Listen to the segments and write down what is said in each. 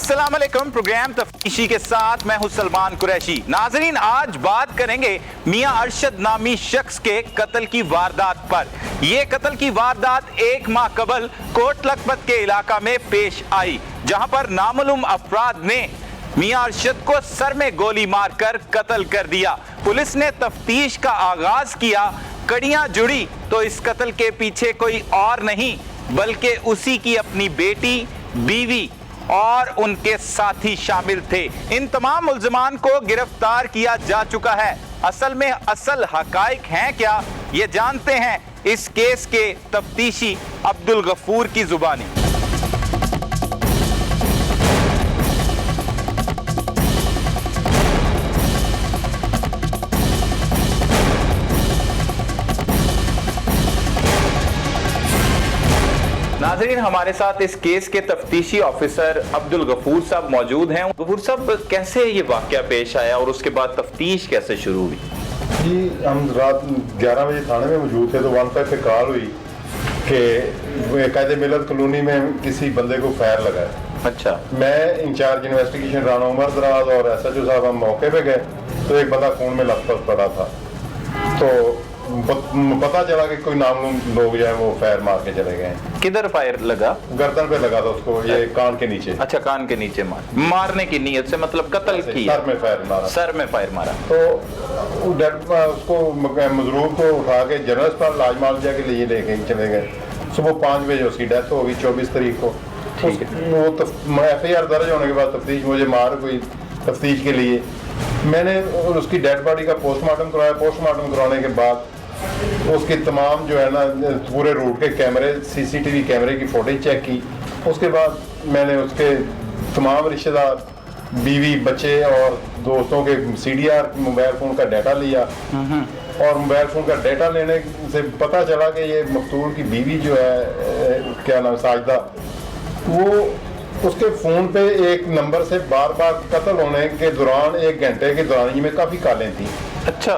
अस्सलाम वालेकुम। प्रोग्राम तफ्तीशी के साथ मैं हूं सलमान कुरैशी। नाजरीन, आज बात करेंगे मियां अरशद नामी शख्स के कत्ल की वारदात पर। यह कत्ल की वारदात 1 माह कबल कोट लखपत के इलाका में पेश आई, जहां पर नामालूम अफराद ने मियां अरशद को सर में गोली मारकर कत्ल कर दिया। पुलिस ने तफ्तीश का आगाज किया। कड़ियां जुड़ी तो इस कत्ल के पीछे कोई और नहीं बल्कि उसी की अपनी बेटी, बीवी और उनके साथी शामिल थे। इन तमाम मुल्ज़िमान को गिरफ्तार किया जा चुका है। असल में असल हकाइक हैं क्या, ये जानते हैं इस केस के तफ्तीशी अब्दुल गफूर की जुबानी। नाज़रीन, हमारे साथ इस केस के तफ्तीशी ऑफिसर अब्दुल गफूर साहब मौजूद हैं। गफूर साहब, कैसे ये वाक़या पेश आया और उसके बाद तफ्तीश कैसे शुरू हुई? जी, हम रात 11 बजे थाने में मौजूद थे तो 15 पे कॉल हुई कि कायदे मिलत कॉलोनी में किसी बंदे को फायर लगा है। अच्छा। मैं इंचार्ज इन्वेस्टिगेशन राना उमर दराज और SHO साहब हम मौके पे गए तो एक बंदा खून में लथपथ पड़ा था। तो पता चला कि कोई नामलूम लोग जो है वो फायर मार के चले गए। किधर फायर लगा? गर्दन पे लगा था उसको, ये कान के नीचे। अच्छा, कान के नीचे मारने की नीयत से, मतलब कत्ल किया? सर में फायर मारा। सर में फायर मारा। तो उसको मजरूब को उठा के जनरल अस्पताल इलाज मुआवजा के लिए लेके चले गए। सुबह 5 बजे उसकी डेथ हो गई 24 तारीख को। वो FIR दर्ज होने के बाद तफ्तीश मुझे मार हुई तफ्तीश के लिए। मैंने उसकी डेड बॉडी का पोस्टमार्टम करवाया। पोस्टमार्टम करवाने के बाद उसकी तमाम जो है ना पूरे रूट के कैमरे, CCTV कैमरे की फुटेज चेक की। उसके बाद मैंने उसके तमाम रिश्तेदार, बीवी, बच्चे और दोस्तों के CDR मोबाइल फ़ोन का डाटा लिया। और मोबाइल फ़ोन का डाटा लेने से पता चला कि ये मकतूल की बीवी जो है, क्या नाम, साजिदा, वो उसके फ़ोन पे एक नंबर से बार बार कत्ल होने के दौरान 1 घंटे के दौरान में काफ़ी कॉलें थी। अच्छा।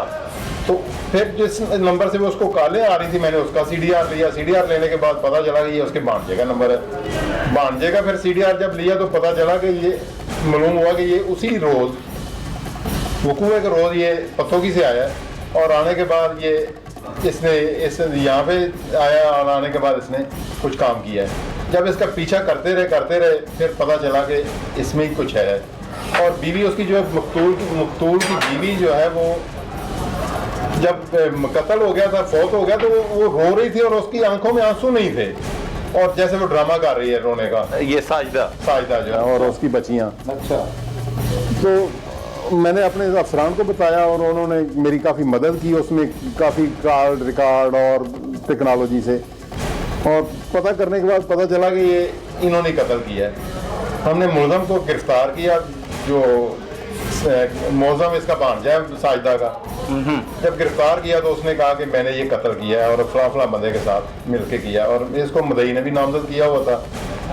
तो फिर जिस नंबर से वो उसको कॉलें आ रही थी मैंने उसका CDR लिया। CDR लेने के बाद पता चला कि ये उसके भांजे का नंबर है। भांजे का फिर CDR जब लिया तो पता चला कि ये मालूम हुआ कि ये उसी रोज़ वकूए के रोज़ ये पत्तोगी से आया है। और आने के बाद ये इसने यहाँ पे आया और आने के बाद इसने कुछ काम किया है। जब इसका पीछा करते रहे फिर पता चला कि इसमें ही कुछ है। और बीवी उसकी जो है मकतूल की बीवी जो है वो जब कत्ल हो गया था, फौत हो गया, तो वो रो रही थी और उसकी आंखों में आंसू नहीं थे और जैसे वो ड्रामा कर रही है रोने का। ये साजिदा जो है और उसकी बच्चियां। अच्छा। तो मैंने अपने अफसरान को बताया और उन्होंने मेरी काफ़ी मदद की उसमें, काफ़ी कॉल रिकॉर्ड और टेक्नोलॉजी से। और पता करने के बाद पता चला कि ये इन्होंने कत्ल किया है। हमने मुलज़म को गिरफ्तार किया, जो मौज़म इसका भांजा है साजिदा का। जब गिरफ्तार किया तो उसने कहा कि मैंने ये कत्ल किया है और फला बंदे के साथ मिलके किया, और इसको मदई ने भी नामजद किया हुआ था।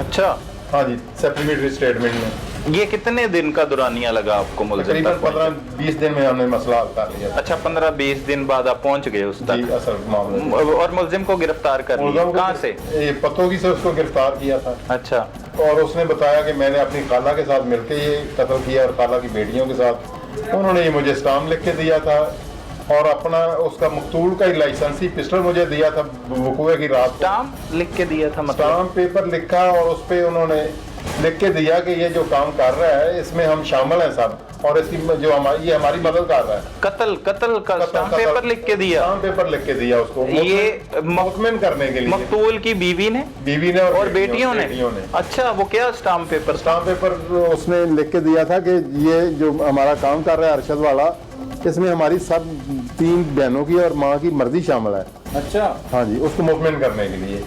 अच्छा। हाँ जी, सप्लीमेंट्री स्टेटमेंट में। ये कितने दिन का दुरानिया लगा आपको मुल्ज़िम? तकरीबन 15-20 दिन में हमने मसला हल कर लिया। अच्छा, 15-20 दिन बाद आप पहुंच गए उस तक? असल मामले। और मुल्ज़िम को गिरफ्तार कर लिया? कहाँ से? पत्तोगी से उसको गिरफ्तार किया था। अच्छा। और उसने बताया कि मैंने अपनी खाला के साथ मिलकर ये कत्ल किया और खाला की बेटियों के साथ। उन्होंने ये मुझे स्टाम्प लिख के दिया था और अपना उसका मकतूल का लाइसेंसी पिस्टल मुझे दिया था वकूए की रात। स्टाम्प लिख के दिया था? मतलब स्टाम्प पेपर लिखा और उस पर उन्होंने लिख के दिया कि ये जो काम कर रहा है इसमें हम शामिल हैं सब, और इसकी जो हमारी मदद कर रहा है। कत्ल का स्टाम्प पेपर लिख के दिया? स्टाम्प पेपर लिख के दिया उसको, ये मुतमिन करने के लिए। मकतूल की बीवी ने और बेटियों ने। अच्छा, वो क्या स्टाम्प पेपर उसने लिख के दिया था कि ये जो हमारा काम कर रहा है अरशद वाला, इसमें हमारी सब 3 बहनों की और माँ की मर्जी शामिल है। अच्छा। हाँ जी, उसको मुतमिन करने के लिए।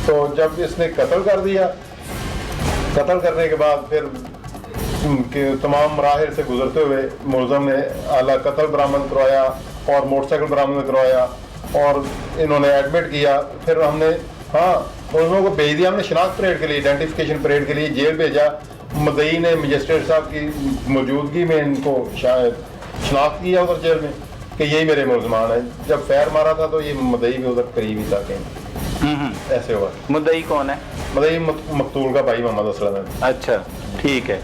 तो जब इसने कत्ल कर दिया, कत्ल करने के बाद फिर तमाम मराहिल से गुजरते हुए मुलज़म ने आला कत्ल बरामद करवाया और मोटरसाइकिल बरामद करवाया और इन्होंने एडमिट किया। फिर हमने मुलज़मों को भेज दिया, हमने शनाख्त परेड के लिए, आइडेंटिफिकेशन परेड के लिए जेल भेजा। मदई ने मजिस्ट्रेट साहब की मौजूदगी में इनको शनाख्त किया उधर जेल में कि यही मेरे मुलज़मान है। जब फायर मारा था तो ये मदई भी उधर करीब ही था कहीं। ऐसे हुआ। मुद्दई कौन है? मतलब ये मकतूल का भाई मोहम्मद असलम है। अच्छा, ठीक है।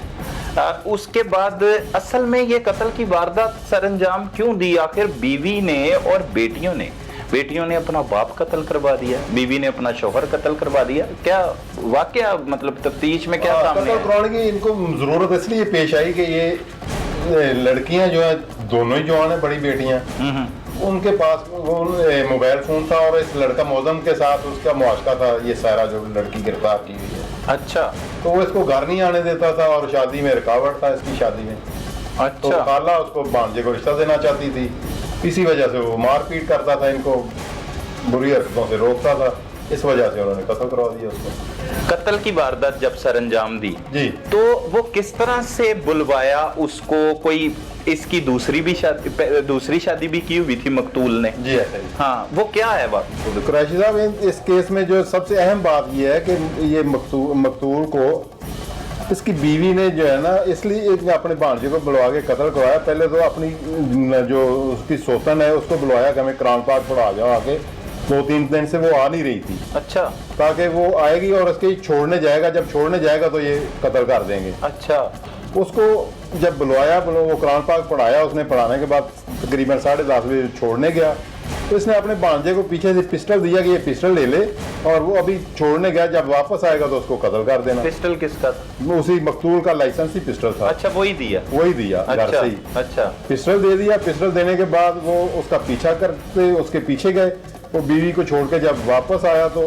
उसके बाद असल में ये कत्ल की वारदात सरअंजाम क्यों दी? आखिर बीवी ने और बेटियों ने अपना बाप कत्ल करवा दिया, बीवी ने अपना शौहर कत्ल करवा दिया। क्या वाकया, मतलब तफ्तीश में क्या सामने कत्ल करवाने की इनको जरूरत इसलिए पेश आई कि ये लड़कियां जो है दोनों ही जवान है, बड़ी बेटियां, उनके पास मोबाइल फोन था और इस लड़का मौजम के साथ उसका मुआशका था, ये सारा जो लड़की गिरफ्तार की हुई है। अच्छा। तो वो इसको घर नहीं आने देता था और शादी में रुकावट था, इसकी शादी में। अच्छा। तो खाला उसको भांजे को रिश्ता देना चाहती थी, इसी वजह से वो मारपीट करता था, इनको बुरी हरकतों से रोकता था, इस वजह से उन्होंने कत्ल करवा दिया उसको। कत्ल की वारदात जब सरअंजाम दी जी, तो वो किस तरह से बुलवाया उसको? कोई इसकी दूसरी शादी भी की हुई थी मकतूल ने? जी ऐसा ही। हाँ, वो क्या है बात? तो कुरैशी साहब, इस केस में जो सबसे अहम बात यह है कि ये मकतूल को इसकी बीवी ने जो है ना, इसलिए अपने भांजे को बुलवा के कत्ल करवाया। पहले तो अपनी जो उसकी सोतन है उसको बुलवाया कि हमें कुरान पाक पढ़ा जाओ आके। 2-3 दिन से वो आ नहीं रही थी। अच्छा। ताकि वो आएगी और उसके छोड़ने जाएगा, जब छोड़ने जाएगा तो ये कत्ल कर देंगे। अच्छा। उसको जब बुलवाया, वो कुरान पाक पढ़ाया, उसने पढ़ाने के बाद तकरीबन 10:30 बजे छोड़ने गया तो इसने अपने भांजे को पीछे से पिस्टल दिया कि ये पिस्टल ले ले, और वो अभी छोड़ने गया, जब वापस आएगा तो उसको कत्ल कर देना। पिस्टल किसका? उसी मकतूल का लाइसेंसी पिस्टल था। अच्छा, वही दिया घर अच्छा, से ही। अच्छा। पिस्टल दे दिया। पिस्टल देने के बाद वो उसका पीछा करते उसके पीछे गए। वो बीवी को छोड़ के जब वापस आया तो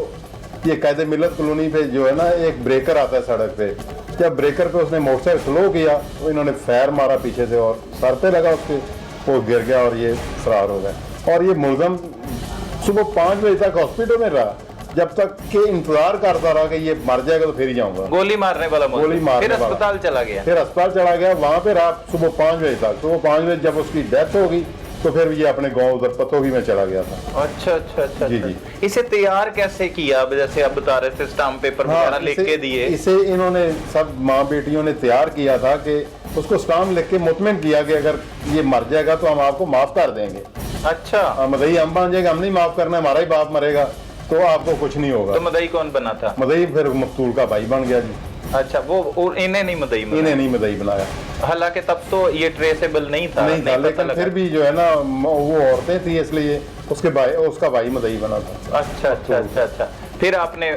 ये कायदे मिलत कॉलोनी पे जो है ना, एक ब्रेकर आता है सड़क पे, जब ब्रेकर पे उसने मोटरसाइकिल स्लो किया तो इन्होंने फायर मारा पीछे से और सर पे लगा उसके, वो गिर गया और ये फरार हो गए। और ये मुलजम सुबह 5 बजे तक हॉस्पिटल में रहा, जब तक के इंतजार करता रहा कि ये मर जाएगा तो फिर ही जाऊंगा। गोली मारने वाला फिर अस्पताल चला गया। वहां पे रहा सुबह 5 बजे तक। तो वो 5 बजे जब उसकी डेथ हो गई तो फिर ये अपने गांव उधर पतोही में चला गया था। अच्छा अच्छा अच्छा। जी जी। इसे तैयार कैसे किया? जैसे आप बता रहे थे स्टाम्प पेपर वगैरह लिख के दिए। इसे इन्होंने सब माँ बेटियों ने तैयार किया था कि उसको स्टाम्प लिख के मुतमिन किया कि अगर ये मर जाएगा तो हम आपको माफ कर देंगे। अच्छा। मदई हम मान जाएगा, हम नहीं माफ करना, हमारा ही बाप मरेगा तो आपको कुछ नहीं होगा। तो मदई कौन बना था? मदई फिर मकतूल का भाई बन गया जी। अच्छा, वो और इन्हें नहीं मदई बनाया। हालांकि तब तो ये ट्रेसेबल नहीं था, लेकिन फिर भी जो है ना, वो औरतें थी इसलिए उसका भाई मदई बना था। अच्छा अच्छा अच्छा अच्छा। फिर आपने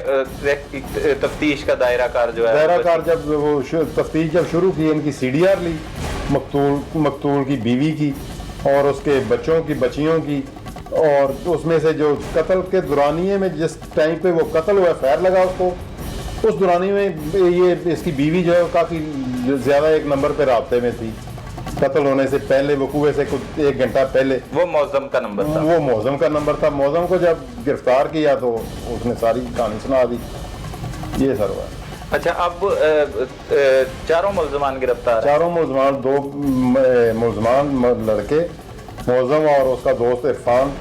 तफ्तीश का दायराकार जो है, जब वो तफ्तीश जब शुरू की, इनकी CDR ली मकतूल की बीवी की और उसके बच्चों की, बच्चियों की, और उसमें से जो कत्ल के दौरानिये में जिस टाइम पे वो कत्ल हुआ, फायर लगा उसको, उस दौरानी में ये इसकी बीवी जो है काफ़ी ज़्यादा एक नंबर पे राब्ते में थी। कत्ल होने से पहले, वकूए से कुछ 1 घंटा पहले वो मौजम का नंबर था। मौजम को जब गिरफ्तार किया तो उसने सारी कहानी सुना दी। ये सर हुआ। अच्छा, अब चारों मुल्ज़मान गिरफ्तार? चारों मुल्ज़मान, 2 मुल्ज़मान लड़के, मौजम और उसका दोस्त इरफान,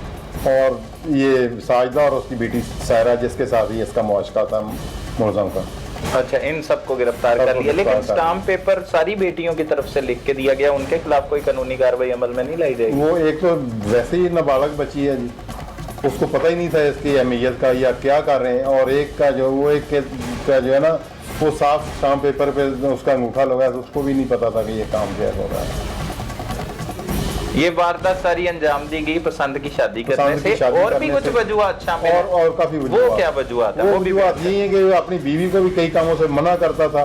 और ये साजिदा और उसकी बेटी सायरा, जिसके साथ ही इसका मुआशका था मुल्ज़म का। अच्छा, इन सबको गिरफ्तार कर लिया। लेकिन स्टाम्प पेपर सारी बेटियों की तरफ से लिख के दिया गया, उनके खिलाफ कोई कानूनी कार्रवाई अमल में नहीं लाई जाएगी? वो एक तो वैसे ही नाबालग बची है जी, उसको पता ही नहीं था इसकी अहमियत का या क्या कर रहे हैं, और एक का जो है ना, वो साफ स्टाम्प पेपर पे उसका अंगूठा लगा तो उसको भी नहीं पता था कि ये काम क्या हो रहा है। ये वारदात सारी अंजाम दी गई पसंद की शादी करने से, और भी कुछ वजूहात शामिल हैं? और काफी वजूहात। वो क्या वजूहात है? वो भी बात यही है कि अपनी बीवी को भी कई कामों से मना करता था,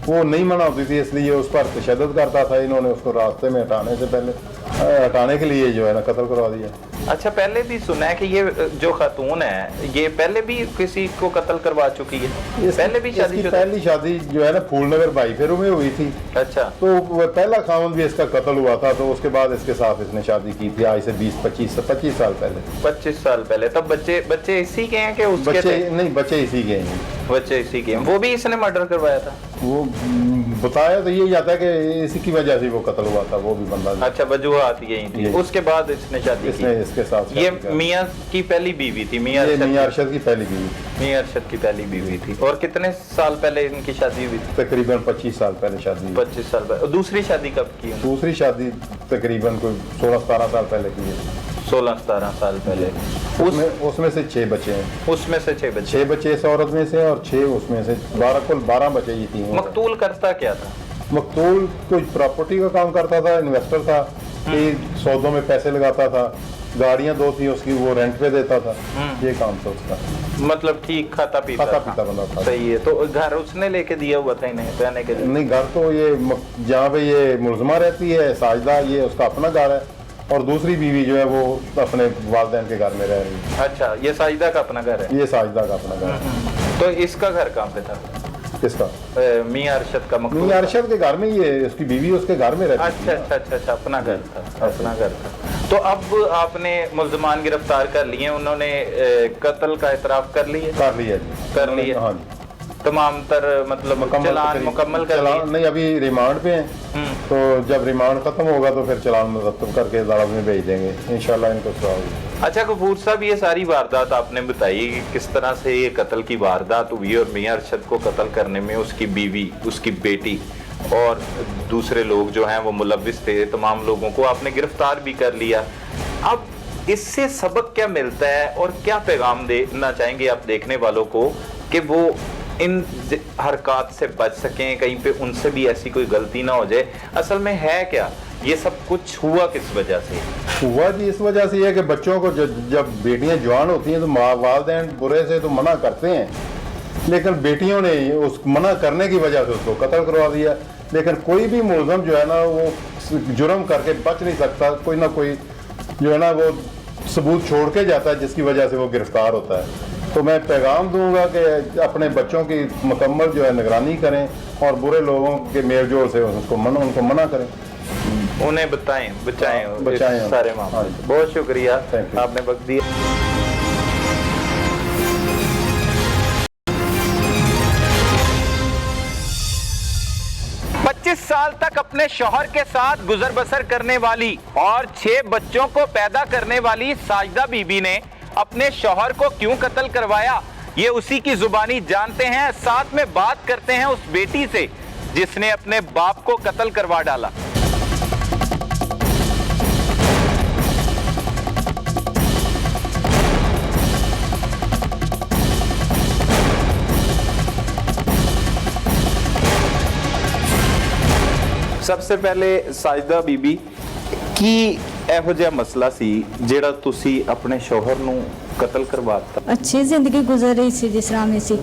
वो नहीं मना होती थी, इसलिए उस पर तशद्दुद करता था। इन्होंने उसको रास्ते में हटाने के लिए जो है ना कत्ल करवा दिया। अच्छा, पहले भी सुना है कि ये जो खातून है ये पहले भी किसी को कत्ल करवा चुकी है? पहले भी पहली शादी जो है ना फूलनगर भाई फेरू में हुई थी। अच्छा। तो पहला खामद भी इसका कत्ल हुआ था, तो उसके बाद इसके साथ इसने शादी की थी आज से 20-25 साल पहले। 25 साल पहले। तब बच्चे इसी के हैं कि उसके थे? नहीं, बच्चे इसी के हैं। बच्चे इसी के हैं। वो भी इसने मर्डर करवाया था? वो बताया तो यही जाता है कि इसी की वजह से वो कत्ल हुआ था, वो भी बंदा। अच्छा, वजूहात यही थी। उसके बाद इसने शादी की? इसके साथ ये मियां की पहली बीवी थी? मियां अरशद की पहली बीवी। मियां अरशद की पहली बीवी थी। और कितने साल पहले इनकी शादी हुई थी? तकरीबन 25 साल पहले शादी। 25 साल पहले। दूसरी शादी कब की? दूसरी शादी तकरीबन कोई 16-17 साल पहले की है। 16-17 साल पहले। उसमें से 6 बच्चे हैं। उसमें से 6 बच्चे। 6 बच्चे इस औरत में से और 6 उसमें से, 12 कुल 12 बच्चे ये थी। मकतूल करता क्या था? मकतूल कोई प्रॉपर्टी का काम करता था, इन्वेस्टर था, कि सौदों में पैसे लगाता था, गाड़ियां 2 थी उसकी, वो रेंट पे देता था, ये काम था उसका। मतलब ठीक खाता पीता बंदा था। सही है। तो घर उसने लेके दिया हुआ था इन्हें रहने के लिए? नहीं, घर तो ये जहाँ पे ये मुलजमा रहती है साजिदा, ये उसका अपना घर है, और दूसरी बीवी जो है वो अपने वालिदैन के घर में रह रही है। अच्छा, ये साजिदा का अपना घर है? ये साजिदा का अपना घर है। तो इसका घर कहाँ पे था? किसका? मियां अरशद का। मियां अरशद के घर में, ये उसकी बीवी उसके घर में रहती है। अच्छा, अपना घर था, अपना घर था। तो अब आपने मुल्ज़मान गिरफ्तार कर लिए, उन्होंने कत्ल का इतराफ कर लिया? कर लिया। हाँ जी, तमाम तर मतलब चालान मुकम्मल कर लिया? नहीं, अभी रिमांड पे हैं, तो जब रिमांड खत्म होगा तो फिर चालान मुरतब करके अदालत में भेज देंगे इंशाल्लाह इनको सजा होगी। अच्छा गफूर साहब, ये सारी वारदात आपने बताई कि किस तरह से ये कत्ल की वारदात हुई और मियां अरशद को कत्ल करने में उसकी बीवी, उसकी बेटी और दूसरे लोग जो हैं वो मुलव्विस थे। तमाम लोगों को आपने गिरफ्तार भी कर लिया। अब इससे सबक क्या मिलता है और क्या पैगाम देना चाहेंगे आप देखने वालों को कि वो इन हरकत से बच सकें, कहीं पे उनसे भी ऐसी कोई गलती ना हो जाए? असल में है क्या ये सब कुछ हुआ किस वजह से? हुआ जी इस वजह से है कि बच्चों को जब बेटियां जवान होती हैं तो वालिदैन बुरे से तो मना करते हैं, लेकिन बेटियों ने उस मना करने की वजह से उसको कत्ल करवा दिया। लेकिन कोई भी मुलज़म जो है ना वो जुर्म करके बच नहीं सकता, कोई ना कोई जो है ना वो सबूत छोड़ के जाता है जिसकी वजह से वो गिरफ्तार होता है। तो मैं पैगाम दूंगा कि अपने बच्चों की मुकम्मल जो है निगरानी करें और बुरे लोगों के मेलजोल से उनको मना करें, उन्हें बचाएं सारे मामले। बहुत शुक्रिया, आपने वक्त दिया। 25 साल तक अपने शौहर के साथ गुजर बसर करने वाली और 6 बच्चों को पैदा करने वाली साजिदा बीबी ने अपने शौहर को क्यों कत्ल करवाया, ये उसी की जुबानी जानते हैं। साथ में बात करते हैं उस बेटी से जिसने अपने बाप को कत्ल करवा डाला। सबसे पहले साजिदा बीबी की ਇਹੋ ਜਿਹਾ ਮਸਲਾ ਸੀ ਜਿਹੜਾ ਤੁਸੀਂ ਆਪਣੇ ਸ਼ੌਹਰ ਨੂੰ ਕਤਲ ਕਰਵਾਤਾ? अच्छी जिंदगी गुजर रही सी जिस तरह में सी,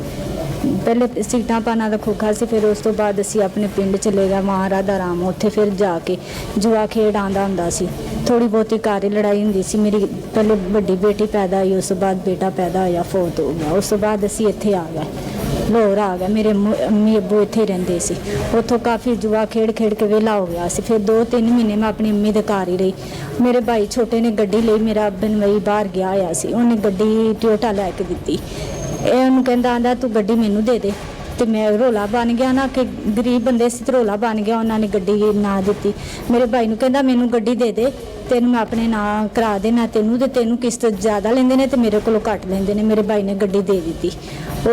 पहले सीटा पाना का खोखा से, फिर उस तो बाद असी अपने पिंड चले गए वहाँ राधा राम, उत्थे फिर जाके जुआ खेड आंदा हुंदा सी। थोड़ी बहुती घर लड़ाई हुंदी सी। मेरी पहले बड़ी बेटी पैदा हुई, उस तो बाद बेटा पैदा होया, फौत हो गया। उस तो बाद असी इत्थे आ गए, लाहौर आ गए। मेरे अम्मी अब्बू इत्थे रहिंदे सी। उत्थों काफ़ी जुआ खेड के वेला हो गया सी। फिर 2-3 महीने मैं अपनी अम्मी दे घर ही रही। मेरे भाई छोटे ने गड्डी ਲਈ, मेरा बनवई बाहर गया होया सी, ਉਹਨੇ ਗੱਡੀ ਟਿਓਟਾ ਲੈ ਕੇ ਦਿੱਤੀ। ਇਹ ਉਹਨੂੰ ਕਹਿੰਦਾ ਆਂਦਾ ਤੂੰ ਗੱਡੀ ਮੈਨੂੰ ਦੇ ਦੇ, ਤੇ ਮੈਂ ਰੋਲਾ ਬਣ ਗਿਆ ਨਾ ਕਿ ਗਰੀਬ ਬੰਦੇ ਸੀ ਤੇ ਰੋਲਾ ਬਣ ਗਿਆ। ਉਹਨਾਂ ਨੇ ਗੱਡੀ ਨਾ ਦਿੱਤੀ। ਮੇਰੇ ਭਾਈ ਨੂੰ ਕਹਿੰਦਾ ਮੈਨੂੰ ਗੱਡੀ ਦੇ ਦੇ, ਤੈਨੂੰ ਮੈਂ ਆਪਣੇ ਨਾਂ ਕਰਾ ਦੇਣਾ ਤੈਨੂੰ, ਤੇ ਤੈਨੂੰ ਕਿਸ਼ਤ ਜ਼ਿਆਦਾ ਲੈਂਦੇ ਨੇ ਤੇ ਮੇਰੇ ਕੋਲੋਂ ਘੱਟ ਲੈਂਦੇ ਨੇ। ਮੇਰੇ ਭਾਈ ਨੇ ਗੱਡੀ ਦੇ ਦਿੱਤੀ।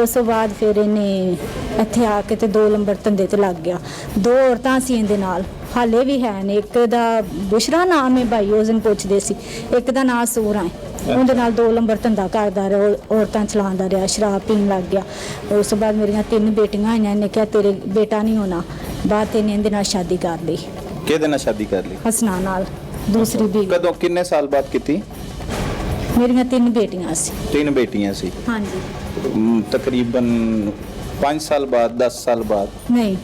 ਉਸ ਤੋਂ ਬਾਅਦ ਫਿਰ ਇਹਨੇ ਇੱਥੇ ਆ ਕੇ ਤੇ 2 ਨੰਬਰ ਧੰਦੇ ਤੇ ਲੱਗ ਗਿਆ। 2 ਔਰਤਾਂ ਸੀ ਇਹਦੇ ਨਾਲ, ਹਾਲੇ ਵੀ ਹੈ ਨੇ। ਇੱਕ ਦਾ ਬੁਸ਼ਰਾ ਨਾਮ ਹੈ ਭਾਈ, ਉਸ ਦਿਨ ਪੁੱਛਦੇ ਸੀ। ਇੱਕ ਦਾ ਨਾਂ ਸੂਰਾ ਹੈ। ਉਹਦੇ ਨਾਲ 2 ਨੰਬਰ ਧੰਦਾ ਕਰਦਾ ਰਿਹਾ, ਔਰਤਾਂ ਚਲਾਉਂਦਾ ਰਿਹਾ, ਸ਼ਰਾਬ ਪੀਣ ਲੱਗ ਗਿਆ। ਉਸ ਤੋਂ ਬਾਅਦ ਮੇਰੀਆਂ 3 ਬੇਟੀਆਂ ਆਈਆਂ। ਇਹਨੇ ਕਿਹਾ ਤੇਰੇ ਬੇਟਾ ਨਹੀਂ ਹੋਣਾ। ਬਾਅਦ ਤੇ ਇਹਦੇ ਨਾਲ ਸ਼ਾਦੀ ਕਰ ਲਈ। ਕਿਹਦੇ ਨਾਲ ਸ਼ਾਦੀ ਕਰ ਲਈ? ਹਸਨਾ ਨਾਲ, ਦੂਸਰੀ ਬੀਵੀ। ਕਦੋਂ, ਕਿੰਨੇ ਸਾਲ ਬਾਅਦ ਕੀਤੀ? ਮੇਰੀਆਂ 3 ਬੇਟੀਆਂ ਸੀ। 3 ਬੇਟੀਆਂ ਸੀ। ਹਾਂਜੀ। तकरीबन 5 साल बाद, 10 साल बाद? नहीं,